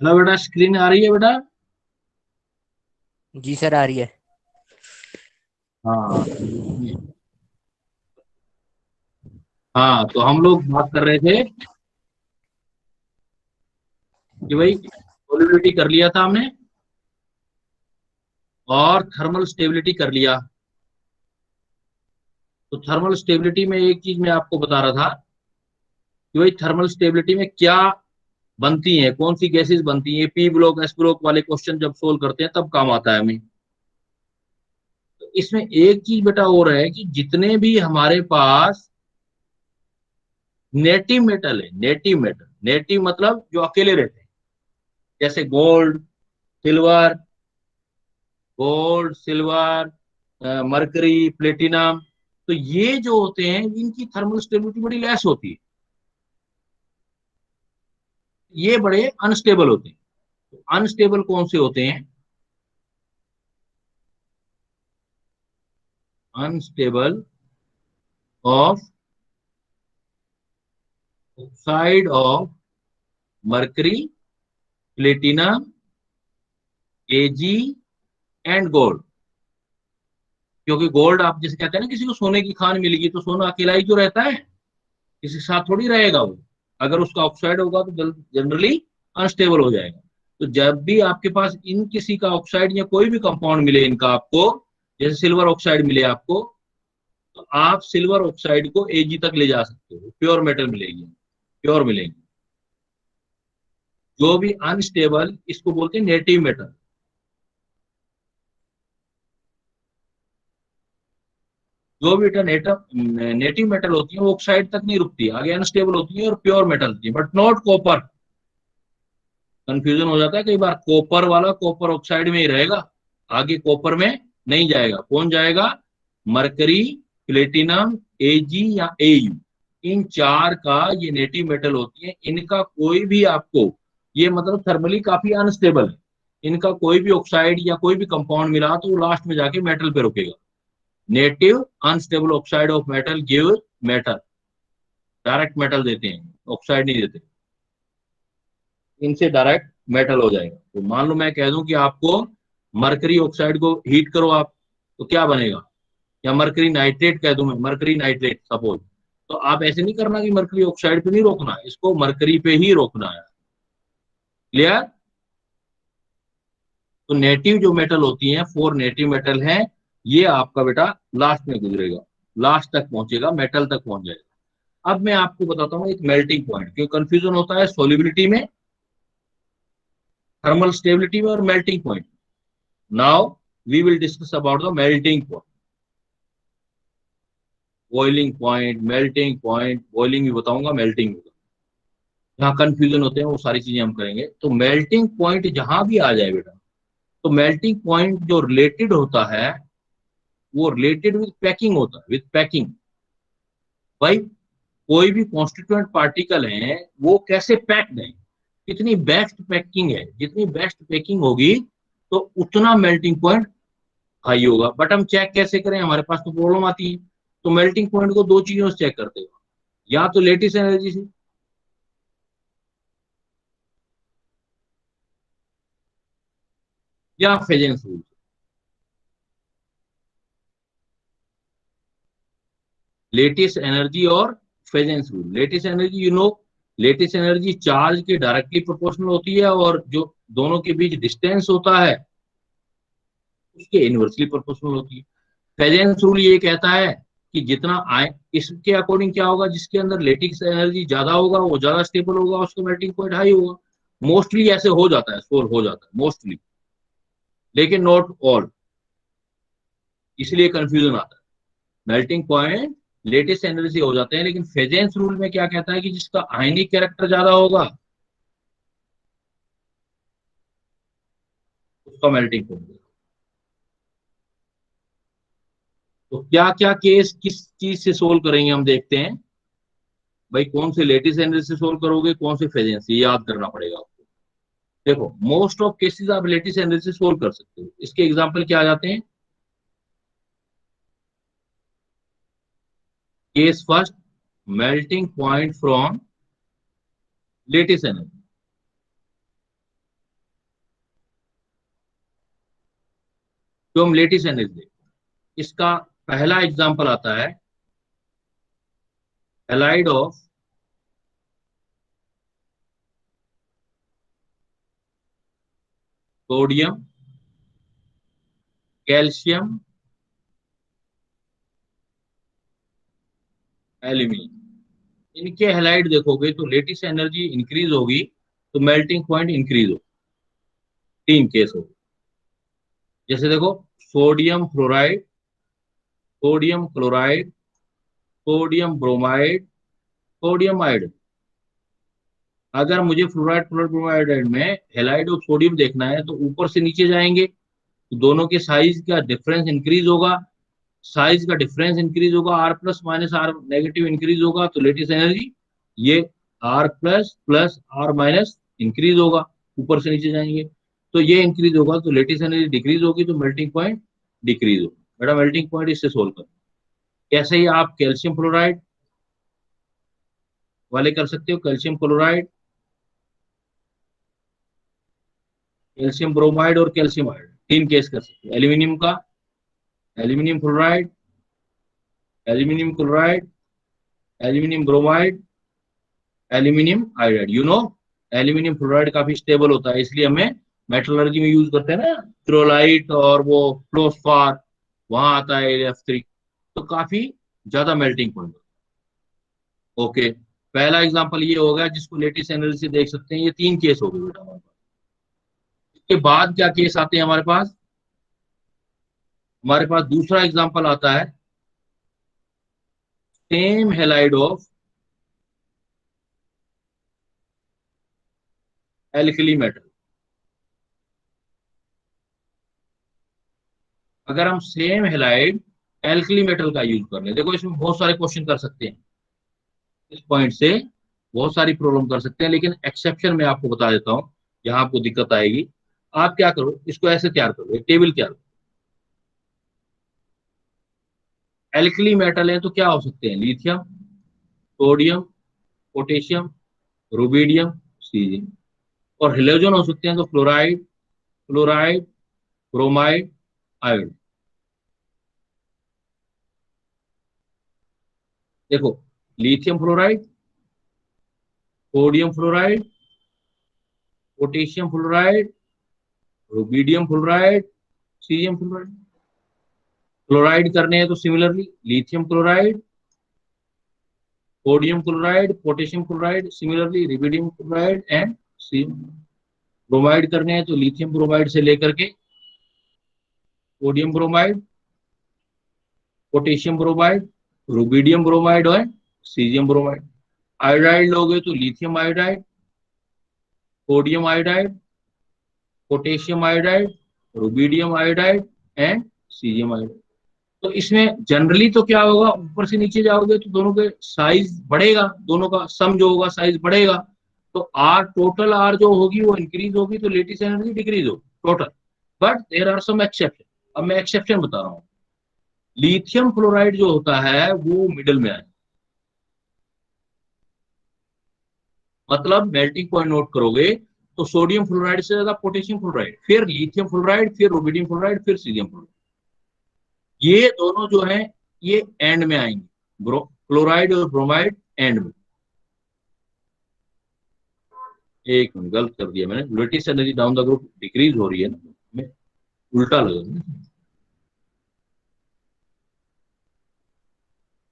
[SPEAKER 1] हेलो बेटा, स्क्रीन आ रही है बेटा?
[SPEAKER 7] जी सर, आ रही है।
[SPEAKER 1] हाँ हाँ, तो हम लोग बात कर रहे थे कि भाई सॉल्युबिलिटी कर लिया था हमने और थर्मल स्टेबिलिटी कर लिया। तो थर्मल स्टेबिलिटी में एक चीज मैं आपको बता रहा था कि भाई थर्मल स्टेबिलिटी में क्या बनती हैं, कौन सी गैसेस बनती हैं। पी ब्लॉक एस ब्लॉक वाले क्वेश्चन जब सोल्व करते हैं तब काम आता है हमें। तो इसमें एक चीज बेटा और है कि जितने भी हमारे पास नेटिव मेटल है, नेटिव मेटल, नेटिव मतलब जो अकेले रहते हैं, जैसे gold, silver, silver, mercury, platinum, तो ये जो होते हैं इनकी थर्मल स्टेबिलिटी बड़ी लेस होती है, ये बड़े अनस्टेबल होते हैं। तो अनस्टेबल कौन से होते हैं? Unstable of oxide of mercury, platinum, AG and gold. क्योंकि गोल्ड, आप जैसे कहते हैं ना किसी को सोने की खान मिल गई, तो सोना अकेला ही जो रहता है, किसी के साथ थोड़ी रहेगा वो। अगर उसका ऑक्साइड होगा तो जनरली अनस्टेबल हो जाएगा। तो जब भी आपके पास इन किसी का ऑक्साइड या कोई भी कंपाउंड मिले इनका आपको, जैसे सिल्वर ऑक्साइड मिले आपको, तो आप सिल्वर ऑक्साइड को एजी तक ले जा सकते हो, प्योर मेटल मिलेगी, प्योर मिलेगी। जो भी अनस्टेबल, इसको बोलते हैं नेटिव मेटल। जो भी नेटिव मेटल होती है वो ऑक्साइड तक नहीं रुकती, आगे अनस्टेबल होती है और प्योर मेटल होती है, बट नॉट कॉपर। कंफ्यूजन हो जाता है कई बार, कॉपर वाला कॉपर ऑक्साइड में ही रहेगा, आगे कॉपर में नहीं जाएगा। कौन जाएगा? मरकरी, प्लेटिनम, एजी या एयू, इन चार का ये नेटिव मेटल होती है। इनका कोई भी आपको, ये मतलब थर्मली काफी अनस्टेबल है, इनका कोई भी ऑक्साइड या कोई भी कंपाउंड मिला तो वो लास्ट में जाके मेटल पे रुकेगा। Native unstable oxide of metal give metal, direct metal देते हैं, ऑक्साइड नहीं देते, इनसे डायरेक्ट मेटल हो जाएगा। तो मान लो मैं कह दूं कि आपको मरकरी ऑक्साइड को हीट करो आप, तो क्या बनेगा? या मरकरी नाइट्रेट कह दूं मैं, मरकरी नाइट्रेट सपोज, तो आप ऐसे नहीं करना कि मरकरी ऑक्साइड पे नहीं रोकना, इसको मरकरी पे ही रोकना है। क्लियर? तो नेटिव जो मेटल होती हैं, 4 नेटिव मेटल हैं, ये आपका बेटा लास्ट में गुजरेगा, लास्ट तक पहुंचेगा, मेटल तक पहुंच जाएगा। अब मैं आपको बताता हूँ एक मेल्टिंग पॉइंट, क्यों कंफ्यूजन होता है सोलिबिलिटी में, थर्मल स्टेबिलिटी में और melting point. Now we will discuss about the melting point. Boiling point, melting point, boiling भी बताऊंगा, मेल्टिंग भी। जहाँ कंफ्यूजन होते हैं वो सारी चीजें हम करेंगे। तो मेल्टिंग पॉइंट जहां भी आ जाए बेटा, तो मेल्टिंग पॉइंट जो रिलेटेड होता है वो रिलेटेड विद पैकिंग होता है, विद पैकिंग। भाई कोई भी कॉन्स्टिट्यूएंट पार्टिकल है वो कैसे पैक्ड है, कितनी बेस्ट पैकिंग है, जितनी बेस्ट पैकिंग होगी तो उतना मेल्टिंग पॉइंट हाई होगा। बट हम चेक कैसे करें, हमारे पास तो प्रॉब्लम आती है। तो मेल्टिंग पॉइंट को दो चीजों से चेक करते हो, या तो लेटिस एनर्जी से, या फेजेंस रूल से। लेटिस एनर्जी और Fajans rule. Lattice energy lattice energy charge के डायरेक्टली प्रोपोर्शनल होती है, और जो दोनों के बीच डिस्टेंस होता है उसके इनवर्सली प्रोपोर्शनल होती है। फेजेंस रूल ये कहता है कि जितना आए, इसके अकॉर्डिंग क्या होगा, जिसके अंदर लेटिस एनर्जी ज्यादा होगा वो ज्यादा स्टेबल होगा, उसका मेल्टिंग पॉइंट हाई होगा। मोस्टली ऐसे हो जाता है, सोल्व हो जाता है मोस्टली, लेकिन नॉट ऑल, इसलिए कंफ्यूजन आता है। मेल्टिंग पॉइंट लेटेस्ट एनर्जी हो जाते हैं, लेकिन फेजेंस रूल में क्या कहता है कि जिसका आयनिक कैरेक्टर ज्यादा होगा उसका मेल्टिंग पॉइंट। तो क्या क्या केस किस चीज से सोल्व करेंगे हम देखते हैं। भाई कौन से लेटेस्ट एनर्जी से सोल्व करोगे, कौन से फेजेंस, ये याद करना पड़ेगा आपको। देखो मोस्ट ऑफ केसेस आप लेटेस्ट एनर्जी से सोल्व कर सकते हो। इसके एग्जांपल क्या आ जाते हैं? Case first, melting point from latest energy. जो हम लेटिस एनर्जी, इसका पहला एग्जांपल आता है halide of sodium, calcium, aluminium. इनके हैलाइड देखोगे तो लेटिस एनर्जी इंक्रीज होगी तो मेल्टिंग पॉइंट इंक्रीज होगा। तीन केस होगा, जैसे देखो sodium fluoride, sodium chloride, sodium bromide, sodium iodide. अगर मुझे फ्लोराइड फ्लोराइड ब्रोमाइड में हैलाइड ऑफ सोडियम देखना है तो ऊपर से नीचे जाएंगे तो दोनों के साइज का डिफरेंस इंक्रीज होगा। साइज का डिफरेंस इंक्रीज होगा, r plus minus r negative increase होगा तो लेटेस्ट एनर्जी ये r plus plus r minus increase होगा। ऊपर से नीचे जाएंगे तो ये इंक्रीज होगा तो लेटेस्ट एनर्जी डिक्रीज होगी तो मेल्टिंग पॉइंट डिक्रीज होगा। बेटा मेल्टिंग पॉइंट इससे सोल्व कर, कैसे ही आप कैल्शियम फ्लोराइड वाले कर सकते हो, कैल्शियम क्लोराइड, कैल्शियम ब्रोमाइड और कैल्शियम आयोडाइड, तीन केस कर सकते हो। एल्यूमिनियम का aluminium fluoride, aluminium chloride, aluminium bromide, aluminium iodide. You know aluminium fluoride काफी स्टेबल होता है, इसलिए हमें मेटलर्जी में यूज करते हैं ना, क्रोलाइट और वो फ्लोस्फार, वहां आता है F3, तो काफी ज्यादा मेल्टिंग पॉइंट। ओके, पहला एग्जांपल ये हो गया जिसको लेटेस्ट एनर्जी से देख सकते हैं। ये तीन केस हो गए बेटा हमारे पास। इसके बाद क्या केस आते हैं हमारे पास? हमारे पास दूसरा एग्जांपल आता है same halide of alkali metal. अगर हम सेम हैलाइड एल्कली मेटल का यूज कर ले, देखो इसमें बहुत सारे क्वेश्चन कर सकते हैं, इस पॉइंट से बहुत सारी प्रॉब्लम कर सकते हैं, लेकिन एक्सेप्शन मैं आपको बता देता हूं, यहाँ आपको दिक्कत आएगी। आप क्या करो, इसको ऐसे तैयार करो, एक टेबल तैयार करो। एल्कली मेटल है तो क्या हो सकते हैं? Lithium, sodium, potassium, rubidium, caesium. और हेलोजन हो सकते हैं तो फ्लोराइड, क्लोराइड, ब्रोमाइड, आयोडाइड। देखो lithium fluoride, sodium fluoride, potassium fluoride, rubidium fluoride, caesium fluoride. Chloride करने हैं तो similarly lithium chloride, sodium chloride, potassium chloride, similarly rubidium chloride and caesium. Bromide करने हैं तो लिथियम ब्रोमाइड से लेकर के sodium bromide, potassium bromide, rubidium bromide और सीजियम ब्रोमाइड। आयोडाइड लोगे तो lithium iodide, sodium iodide, potassium iodide, rubidium iodide and caesium iodide. तो इसमें जनरली तो क्या होगा, ऊपर से नीचे जाओगे तो दोनों के साइज बढ़ेगा, दोनों का सम जो होगा साइज बढ़ेगा, तो आर टोटल आर जो होगी वो इंक्रीज होगी तो लेटेस्ट एनर्जी डिक्रीज होगी total. But there are some exception. अब मैं एक्सेप्शन बता रहा हूँ। लिथियम फ्लोराइड जो होता है वो मिडिल में आए, मतलब मेल्टिंग पॉइंट नोट करोगे तो सोडियम फ्लोराइड से ज्यादा पोटेशियम फ्लोराइड, फिर लिथियम फ्लोराइड, फिर रुबिडियम फ्लोराइड, फिर सीजियम फ्लोराइड। ये दोनों जो है ये एंड में आएंगे, क्लोराइड और ब्रोमाइड एंड में। एक मिनट, गलत कर दिया मैंने, latest energy down the group decrease हो रही है ना, मैं उल्टा लगा।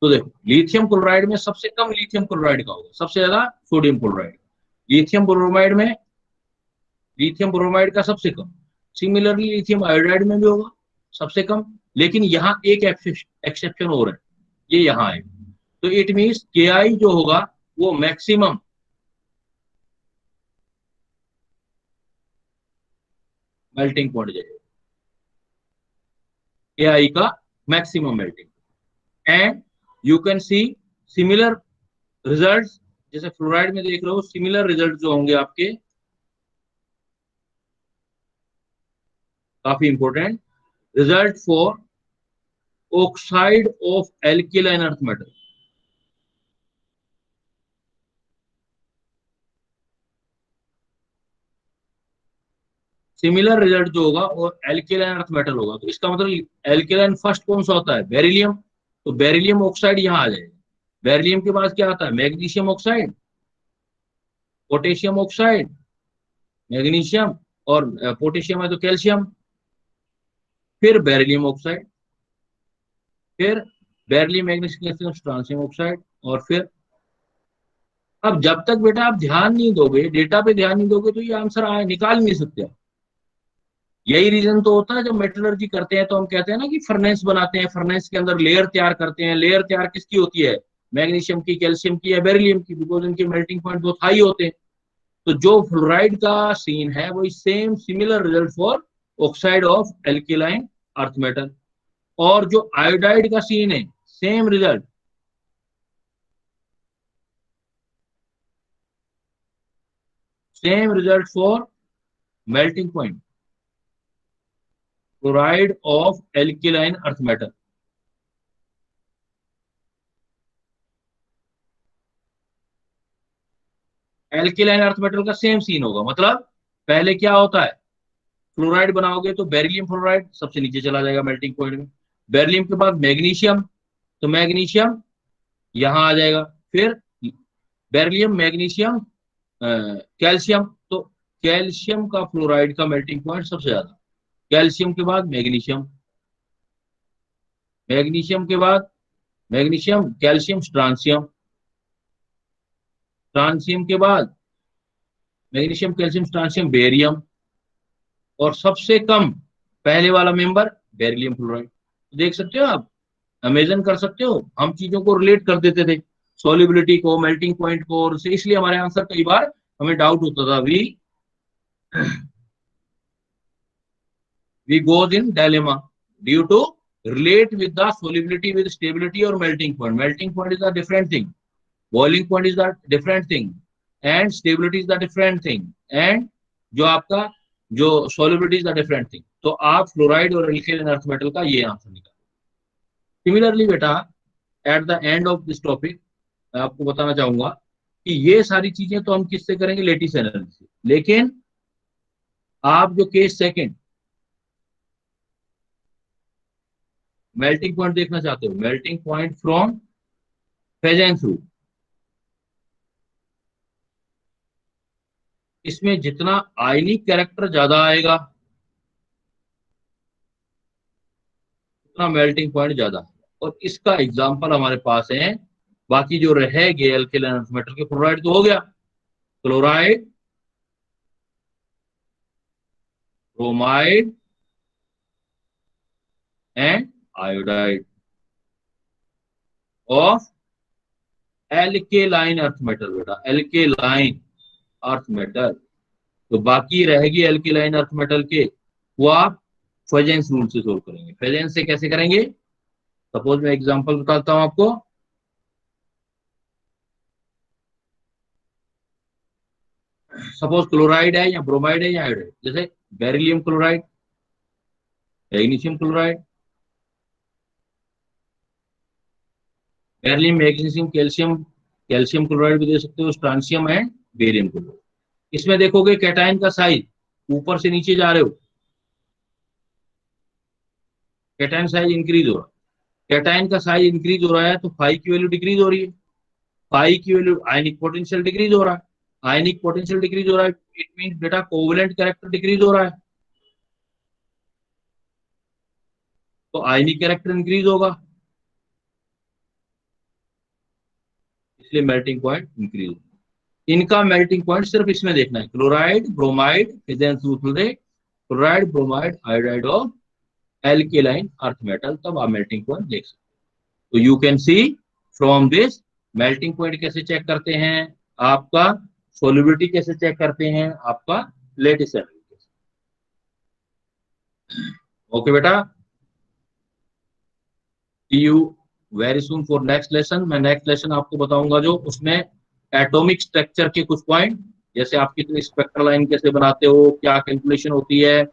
[SPEAKER 1] तो देखो लिथियम क्लोराइड में सबसे कम लिथियम क्लोराइड का होगा, सबसे ज्यादा सोडियम क्लोराइड। लिथियम ब्रोमाइड में लिथियम ब्रोमाइड का सबसे कम। सिमिलरली लिथियम आयोडाइड में भी होगा सबसे कम, लेकिन यहाँ एक एक्सेप्शन हो रहा है, ये यहाँ है। तो इट मीन्स के आई जो होगा वो मैक्सिमम मेल्टिंग पॉइंट जाएगा, के आई का maximum melting. And you can see similar results, जैसे फ्लोराइड में देख रहे हो सिमिलर रिजल्ट जो होंगे आपके, काफी important result for oxide of alkaline earth metal. Similar result जो होगा वो एल्केलाइन अर्थ मेटल होगा। तो इसका मतलब एल्केलाइन फर्स्ट कौन सा होता है? बेरिलियम। तो बेरिलियम ऑक्साइड यहाँ आ जाएगा। बेरिलियम के बाद क्या आता है? Magnesium oxide, potassium oxide, magnesium, और पोटेशियम है तो कैल्शियम, फिर बेरिलियम ऑक्साइड, फिर बेरिलियम मैग्नीशियम स्ट्रांसियम ऑक्साइड, और फिर अब जब तक बेटा आप ध्यान नहीं दोगे, डेटा पे ध्यान नहीं दोगे, तो ये आंसर निकाल नहीं सकते आप। यही रीजन तो होता है जब मेटलर्जी करते हैं तो हम कहते हैं ना कि फर्नेस बनाते हैं, फर्नेस के अंदर लेयर तैयार करते हैं। लेयर तैयार किसकी होती है? मैग्नीशियम की, कैल्शियम की या बेरिलियम की, बिकॉज इनके मेल्टिंग पॉइंट बहुत हाई होते हैं। तो जो फ्लोराइड का सीन है वही same similar result for oxide of alkaline earth metal, और जो आयोडाइड का सीन है same result. Same result for melting point chloride of alkaline earth metal. Alkaline earth metal का सेम सीन होगा। मतलब पहले क्या होता है? फ्लोराइड बनाओगे तो बेरिलियम फ्लोराइड सबसे नीचे चला जाएगा मेल्टिंग पॉइंट में। बेरिलियम के बाद मैग्नीशियम, तो मैग्नीशियम यहां आ जाएगा। फिर बेरिलियम, मैग्नीशियम, कैल्शियम, तो कैल्शियम का फ्लोराइड का मेल्टिंग पॉइंट सबसे ज्यादा। कैल्शियम के बाद मैग्नीशियम, मैग्नीशियम के बाद मैग्नीशियम, कैल्शियम, स्ट्रांसियम, स्ट्रांसियम के बाद मैग्नीशियम, कैल्शियम, स्ट्रांसियम, बेरियम, और सबसे कम पहले वाला मेंबर बेरिलियम फ्लोराइड। देख सकते हो आप, अमेजन कर सकते हो, हम चीजों को रिलेट कर देते थे, सॉल्युबिलिटी को, मेल्टिंग पॉइंट को, और इसलिए हमारे आंसर कई बार हमें डाउट होता था। we goes in dilemma due to relate with the solubility with stability or melting point. Melting point is a different thing, boiling point is a different thing, and stability is a different thing, and जो आपका जो solubility is a different thing। तो आप फ्लोराइड और एल्केलाइन अर्थ मेटल का ये आंसर निकालो। सिमिलरली बेटा at the end of this topic मैं आपको बताना चाहूंगा कि ये सारी चीजें तो हम किससे करेंगे? Lattice analysis. लेकिन आप जो केस सेकंड मेल्टिंग पॉइंट देखना चाहते हो, मेल्टिंग पॉइंट फ्रॉम फेजेंस रूल, इसमें जितना आयनिक कैरेक्टर ज्यादा आएगा उतना मेल्टिंग पॉइंट ज्यादा। और इसका एग्जांपल हमारे पास है, बाकी जो रह गए एल्केलाइन अर्थ मेटल के, क्लोराइड तो हो गया, chloride, bromide and iodide of alkaline earth metal. बेटा एल्केलाइन अर्थ मेटल, तो बाकी रहेगी एल्केलाइन अर्थ मेटल के, वो आप फेजेंस रूल से सोल्व करेंगे। फेजेंस से कैसे करेंगे? सपोज मैं एग्जांपल बताता हूं आपको। सपोज क्लोराइड है या ब्रोमाइड है या आयोडाइड, जैसे beryllium chloride, magnesium chloride, beryllium, magnesium, calcium, calcium chloride भी दे सकते हो, स्ट्रांसियम एंड बेरियम क्लोराइड। इसमें देखोगे कैटायन का साइज ऊपर से नीचे जा रहे हो, कैटायन साइज इंक्रीज हो रहा है। कैटायन का साइज इंक्रीज हो रहा है तो फाई की वैल्यू डिक्रीज हो रही है, फाई की वैल्यू आयनिक पोटेंशियल डिक्रीज हो रहा है, आयनिक पोटेंशियल डिक्रीज हो रहा है, इट मींस बेटा कोवेलेंट कैरेक्टर डिक्रीज हो रहा है, तो आयनिक कैरेक्टर इंक्रीज होगा, इसलिए मेल्टिंग पॉइंट इंक्रीज होगा। इनका मेल्टिंग पॉइंट सिर्फ इसमें देखना है, chloride, bromide, chloride, bromide, iodide of alkaline earth metal, तब आप मेल्टिंग पॉइंट देख सकते हैं। तो you can C from this melting point कैसे चेक करते हैं, आपका सोल्युबिलिटी कैसे चेक करते हैं, आपका लेटिस एनालिसिस। ओके बेटा, see you very soon for next lesson. मैं नेक्स्ट लेसन आपको बताऊंगा जो उसमें एटॉमिक स्ट्रक्चर के कुछ पॉइंट, जैसे आप कितनी स्पेक्ट्रल लाइन कैसे बनाते हो, क्या कैलकुलेशन होती है,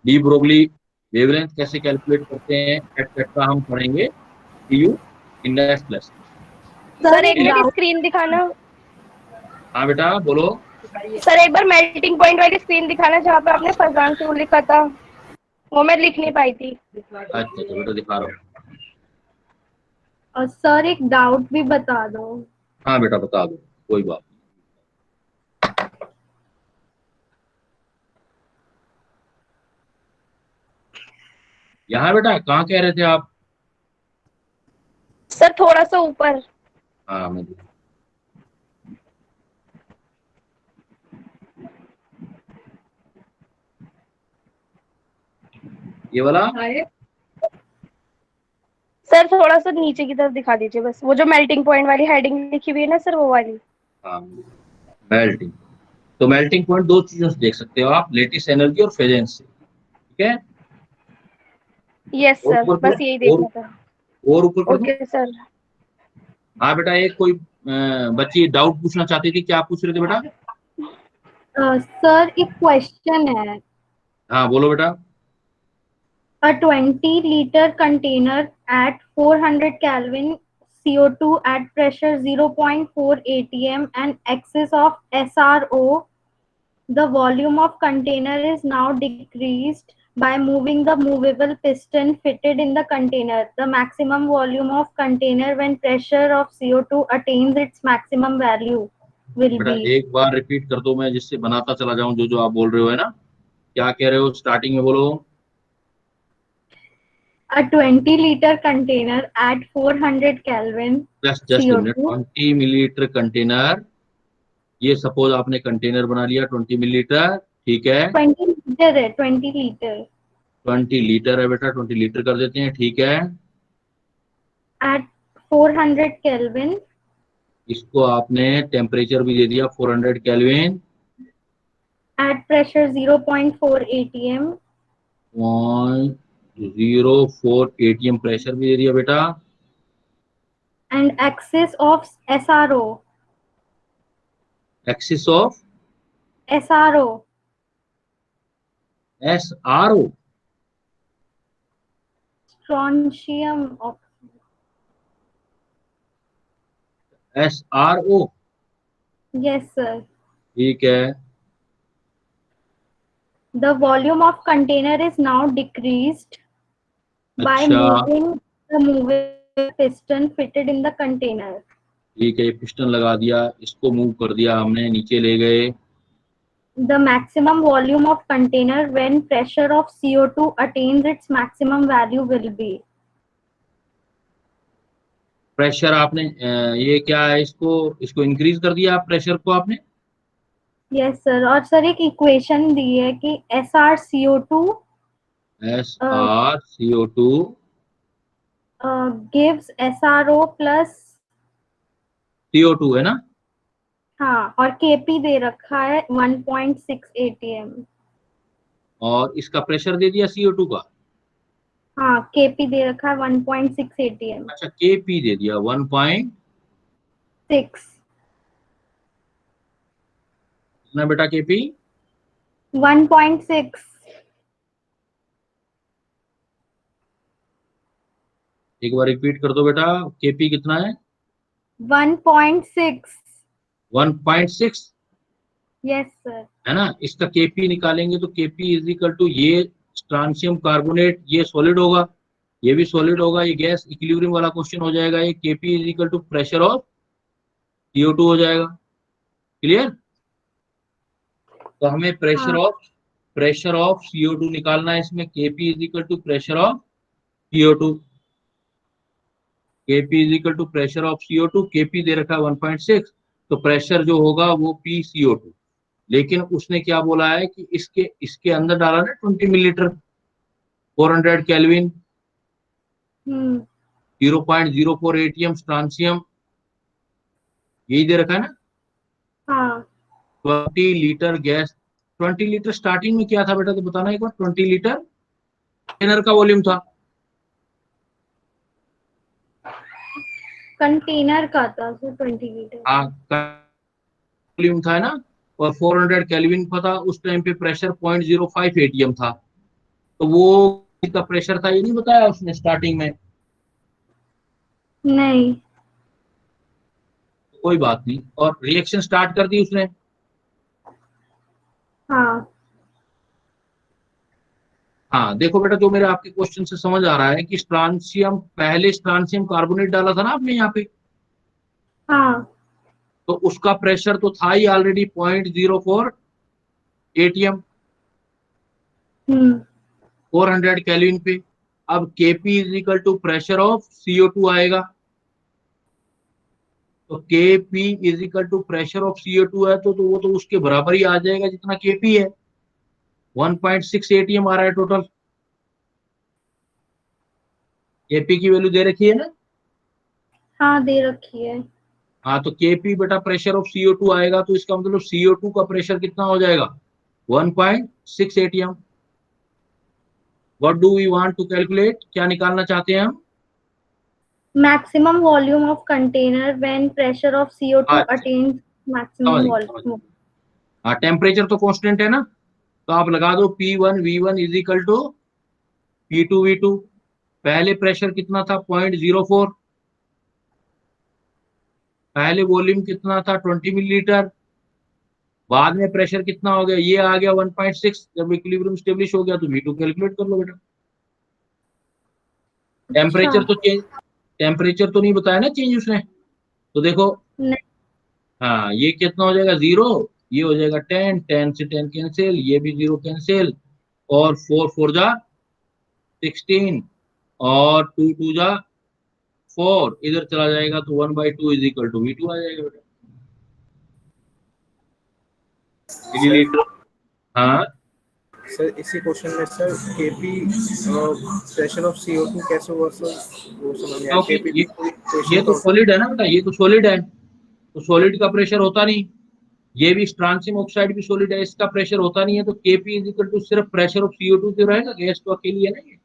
[SPEAKER 1] डी ब्रोगली वेवलेंथ कैसे कैलकुलेट करते हैं, एक्सेट्रा हम पढ़ेंगे। See you in next lesson.
[SPEAKER 8] Sir एक मिनट स्क्रीन दिखाना।
[SPEAKER 1] हाँ बेटा बोलो।
[SPEAKER 9] सर एक बार मेल्टिंग पॉइंट वाली स्क्रीन दिखाना जहाँ पे आपने फरजान टू लिखा था, वो मैं लिख नहीं पाई थी।
[SPEAKER 1] अच्छा तो बेटा दिखा रहा हूँ।
[SPEAKER 2] और सर एक डाउट भी बता दो।
[SPEAKER 1] हाँ बेटा बता दो, कोई बात नहीं। यहाँ बेटा कहाँ कह रहे थे आप?
[SPEAKER 9] सर थोड़ा सा ऊपर।
[SPEAKER 1] हाँ मैं ये वाला
[SPEAKER 9] सर थोड़ा सा नीचे की तरफ दिखा दीजिए बस, वो जो मेल्टिंग पॉइंट वाली हेडिंग लिखी हुई है ना सर, वो वाली।
[SPEAKER 1] हाँ मेल्टिंग। तो मेल्टिंग पॉइंट दो चीजों से देख सकते हो आप, लेटिस एनर्जी और फेजेंस से, ठीक है।
[SPEAKER 9] यस
[SPEAKER 1] और
[SPEAKER 9] सर,
[SPEAKER 1] ऊपर
[SPEAKER 9] बस
[SPEAKER 1] कर
[SPEAKER 9] यही
[SPEAKER 1] और
[SPEAKER 9] देखना था।
[SPEAKER 1] और ऊपर कर दूं?
[SPEAKER 9] Okay sir.
[SPEAKER 1] हाँ बेटा एक कोई बच्ची डाउट पूछना चाहती थी, क्या पूछ रहे थे बेटा?
[SPEAKER 2] सर एक क्वेश्चन है।
[SPEAKER 1] हाँ बोलो बेटा।
[SPEAKER 2] A 20-liter container at 400 Kelvin, CO2 at pressure 0.4 atm and excess of SRO. The volume of container is now decreased by moving the movable piston fitted in the container. The maximum volume of container when pressure of CO2 attains its maximum value will
[SPEAKER 1] बेटा
[SPEAKER 2] be.
[SPEAKER 1] एक बार रिपीट कर दो, मैं जिससे बनाता चला जाऊं जो जो आप बोल रहे हो, है ना? क्या कह रहे हो स्टार्टिंग में बोलो।
[SPEAKER 2] A 20-liter container at 400 Kelvin,
[SPEAKER 1] just minute.
[SPEAKER 2] CO2.
[SPEAKER 1] 20 millilitre container, ये सपोज आपने कंटेनर बना लिया 20 मिलीलीटर, ठीक है।
[SPEAKER 2] 20 लीटर है, 20 लीटर
[SPEAKER 1] 20 लीटर है बेटा, 20 लीटर कर देते हैं, ठीक है।
[SPEAKER 2] at 400 Kelvin
[SPEAKER 1] इसको आपने टेम्परेचर भी दे दिया 400 kelvin,
[SPEAKER 2] at pressure 0.4 atm
[SPEAKER 1] 0.04 ATM pressure भी दे दिया बेटा।
[SPEAKER 2] and axis of SRO.
[SPEAKER 1] Axis of
[SPEAKER 2] SRO.
[SPEAKER 1] SRO,
[SPEAKER 2] Strontium oxide.
[SPEAKER 1] SRO,
[SPEAKER 2] Yes, sir.
[SPEAKER 1] ठीक है।
[SPEAKER 2] The volume of container is now decreased by
[SPEAKER 1] अच्छा
[SPEAKER 2] moving the movable piston fitted in the container.
[SPEAKER 1] ठीक है, ये पिस्टन लगा दिया, इसको मूव कर दिया हमने, नीचे ले गए।
[SPEAKER 2] The maximum volume of container when pressure of CO2 attains its maximum value will be.
[SPEAKER 1] Pressure आपने ये क्या है, इसको इसको इंक्रीज कर दिया आप प्रेशर को आपने।
[SPEAKER 2] यस सर, और सर एक इक्वेशन दी है कि SrCO2
[SPEAKER 1] SrCO2
[SPEAKER 2] gives SRO plus,
[SPEAKER 1] CO2 है ना,
[SPEAKER 2] हाँ, और Kp दे रखा है 1.6 atm.
[SPEAKER 1] और इसका प्रेशर दे दिया CO2 का।
[SPEAKER 2] हाँ, Kp दे रखा है 1.6 atm.
[SPEAKER 1] अच्छा Kp दे दिया 1.6 कितना बेटा Kp?
[SPEAKER 2] 1.6.
[SPEAKER 1] एक बार रिपीट कर दो बेटा, Kp कितना है?
[SPEAKER 2] 1.6.
[SPEAKER 1] 1.6
[SPEAKER 2] यस सर.
[SPEAKER 1] है ना। इसका Kp निकालेंगे तो Kp इज इक्वल टू, ये स्ट्रांशियम कार्बोनेट ये सॉलिड होगा, ये भी सॉलिड होगा, ये गैस इक्विलिब्रियम वाला क्वेश्चन हो जाएगा। ये Kp is equal to pressure of CO2 हो जाएगा। क्लियर? तो हमें प्रेशर ऑफ CO2 निकालना है इसमें। Kp is equal to pressure of CO2, Kp is equal to pressure of CO2, Kp दे रखा है 1.6, तो प्रेशर जो होगा वो PCO2। लेकिन उसने क्या बोला है कि इसके अंदर डाला ना 20 मिलीलीटर 400 केल्विन 0.04 एटीएम स्ट्रांशियम, यही दे रखा है ना।
[SPEAKER 2] हाँ.
[SPEAKER 1] 20 लीटर गैस, 20 लीटर स्टार्टिंग में क्या था बेटा, तो बताना एक बार। 20 लीटर कंटेनर का वॉल्यूम था,
[SPEAKER 2] कंटेनर का था सर 20 लीटर.
[SPEAKER 1] हाँ वॉल्यूम था ना, और 400 केल्विन का था। उस टाइम पे प्रेशर 0.05 एटीएम था, तो वो कितना प्रेशर था ये नहीं बताया उसने स्टार्टिंग में।
[SPEAKER 2] नहीं.
[SPEAKER 1] कोई बात नहीं, और रिएक्शन स्टार्ट कर दी उसने।
[SPEAKER 2] हाँ
[SPEAKER 1] हाँ देखो बेटा, जो मेरे आपके क्वेश्चन से समझ आ रहा है कि स्ट्रांशियम, पहले स्ट्रांशियम कार्बोनेट डाला था ना आपने यहाँ पे,
[SPEAKER 2] हाँ
[SPEAKER 1] तो उसका प्रेशर तो था ही ऑलरेडी 0.04 एटीएम, 400 केल्विन पे। अब Kp is equal to pressure of CO2 आएगा, तो Kp is equal to pressure of CO2 है, तो वो तो उसके बराबर ही आ जाएगा जितना Kp है। 1.6 एटीएम आ रहा है टोटल। Kp की वैल्यू दे रखी है ना?
[SPEAKER 2] हाँ दे रखी है।
[SPEAKER 1] हाँ, तो Kp बेटा प्रेशर ऑफ CO2 आएगा, तो इसका मतलब CO2 का प्रेशर कितना हो जाएगा? 1.6 atm. What do we want to calculate, क्या निकालना चाहते हैं हम?
[SPEAKER 2] Maximum volume of container when pressure of CO2
[SPEAKER 1] अच्छा,
[SPEAKER 2] attains
[SPEAKER 1] समझ
[SPEAKER 2] maximum
[SPEAKER 1] गए,
[SPEAKER 2] volume.
[SPEAKER 1] हाँ टेम्परेचर तो कांस्टेंट है ना, तो आप लगा दो P1V1 is equal to P2V2। पहले प्रेशर कितना था? 0.04। पहले वॉल्यूम कितना था? 20 मिलीलीटर। बाद में प्रेशर कितना हो गया? ये आ गया 1.6। जब इक्विलिब्रियम स्टेब्लिश हो गया तो V2 कैलकुलेट कर लो बेटा। टेम्परेचर तो चेंज, टेम्परेचर तो नहीं बताया ना चेंज उसने, तो देखो
[SPEAKER 2] नहीं,
[SPEAKER 1] हाँ ये कितना हो जाएगा? 0, ये हो जाएगा 10, 10 से 10 कैंसिल, ये भी 0 कैंसिल, और 4 4 जा 16, और 2 2 जा 4, इधर चला जाएगा तो 1/2 इज इक्वल टू V2 आ जाएगा बेटा, मिलीलीटर। हाँ
[SPEAKER 3] सर इसी क्वेश्चन में sir KP pressure of CO2 कैसे हुआ सर, वो समझ नहीं आया।
[SPEAKER 1] क्योंकि
[SPEAKER 3] केपी
[SPEAKER 1] ये तो सॉलिड है ना बेटा, ये तो सॉलिड है, तो सॉलिड का प्रेशर होता नहीं। ये भी स्ट्रांसियम ऑक्साइड भी सॉलिड है, इसका प्रेशर होता नहीं है, तो Kp इज इक्वल टू सिर्फ प्रेशर ऑफ CO2 क्यों रहेगा? गैस तो अकेली है ना ये।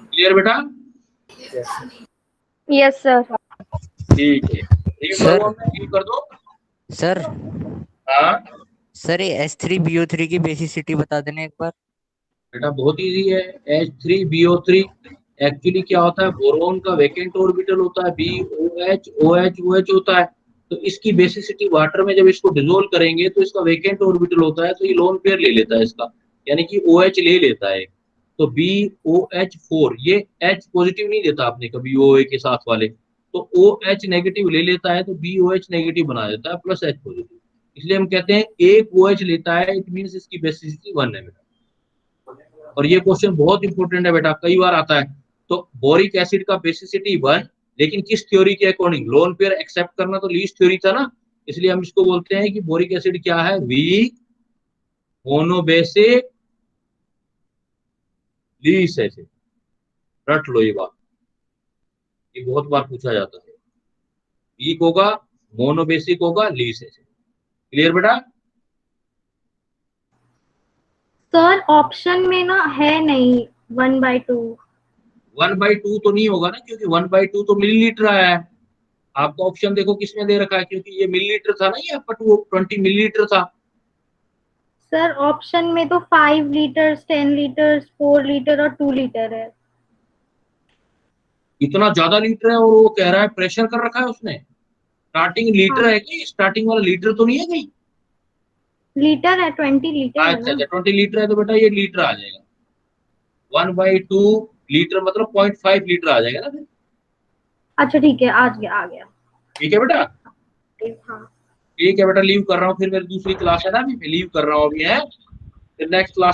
[SPEAKER 1] क्लियर बेटा?
[SPEAKER 9] Yes sir.
[SPEAKER 1] ठीक है, लीव
[SPEAKER 7] सर,
[SPEAKER 1] करो, हमने लीव कर दो।
[SPEAKER 7] सर
[SPEAKER 1] हाँ
[SPEAKER 7] सर ये H3BO3 की बेसिसिटी बता देना एक बार।
[SPEAKER 1] बेटा बहुत इजी है। H3BO3 एक्चुअली क्या होता है? बोरोन का वैकेंट ऑर्बिटल होता है, BOH OH OH होता है, तो इसकी बेसिसिटी वाटर में जब इसको डिसोल्व करेंगे तो इसका वैकेंट ऑर्बिटल होता है, तो ये लोन पेयर ले लेता है इसका, यानी कि OH ले लेता है, तो BOH4 ये H पॉजिटिव नहीं देता आपने कभी OA के साथ वाले, तो OH नेगेटिव ले लेता है, तो BOH नेगेटिव बना देता है प्लस H पॉजिटिव, इसलिए हम कहते हैं एक OH लेता है, इट मींस इसकी बेसिसिटी 1 है बेटा। और ये क्वेश्चन बहुत इंपॉर्टेंट है बेटा, कई बार आता है। तो बोरिक एसिड का बेसिसिटी 1, लेकिन किस थ्योरी के अकॉर्डिंग? लोन पेयर एक्सेप्ट करना तो लीस्ट थ्योरी था ना, इसलिए हम इसको बोलते हैं कि बोरिक एसिड क्या है? Weak monobasic least acid. रट लो ये बात, ये बहुत बार पूछा जाता है। वीक होगा, मोनोबेसिक होगा, लीस्ट एसिड। क्लियर बेटा?
[SPEAKER 2] सर ऑप्शन में ना है नहीं 1/2।
[SPEAKER 1] 1/2 तो नहीं होगा ना, क्योंकि 1/2 तो मिलीलीटर आया है। आपका ऑप्शन देखो किसमें दे रखा है, क्योंकि ये मिलीलीटर था ना, ये आपका 20 मिलीलीटर था।
[SPEAKER 2] सर ऑप्शन में तो 5 लीटर्स, 10 लीटर्स, 4 लीटर और 2 लीटर है।
[SPEAKER 1] इतना ज्यादा लीटर है, और वो कह रहा है प्रेशर कर रखा है उसने। स्टार्टिंग लीटर
[SPEAKER 2] हाँ
[SPEAKER 1] है कि स्टार्टिंग वाला लीटर तो नहीं है कहीं?
[SPEAKER 2] लीटर है, 20 लीटर है
[SPEAKER 1] अच्छा
[SPEAKER 2] ना।
[SPEAKER 1] अच्छा, 20 लीटर है तो बेटा ये लीटर आ जाएगा। 1/2 लीटर मतलब 0.5 लीटर आ जाएगा ना फिर।
[SPEAKER 2] अच्छा ठीक है, आ गया।
[SPEAKER 1] ठीक है बेटा?
[SPEAKER 2] हाँ
[SPEAKER 1] ठीक है बेटा, लीव कर रहा हूँ, फिर मेरी दूसरी क्लास है ना, अभी मैं लीव कर रहा हूँ अभी, है फिर नेक्स्ट क्लास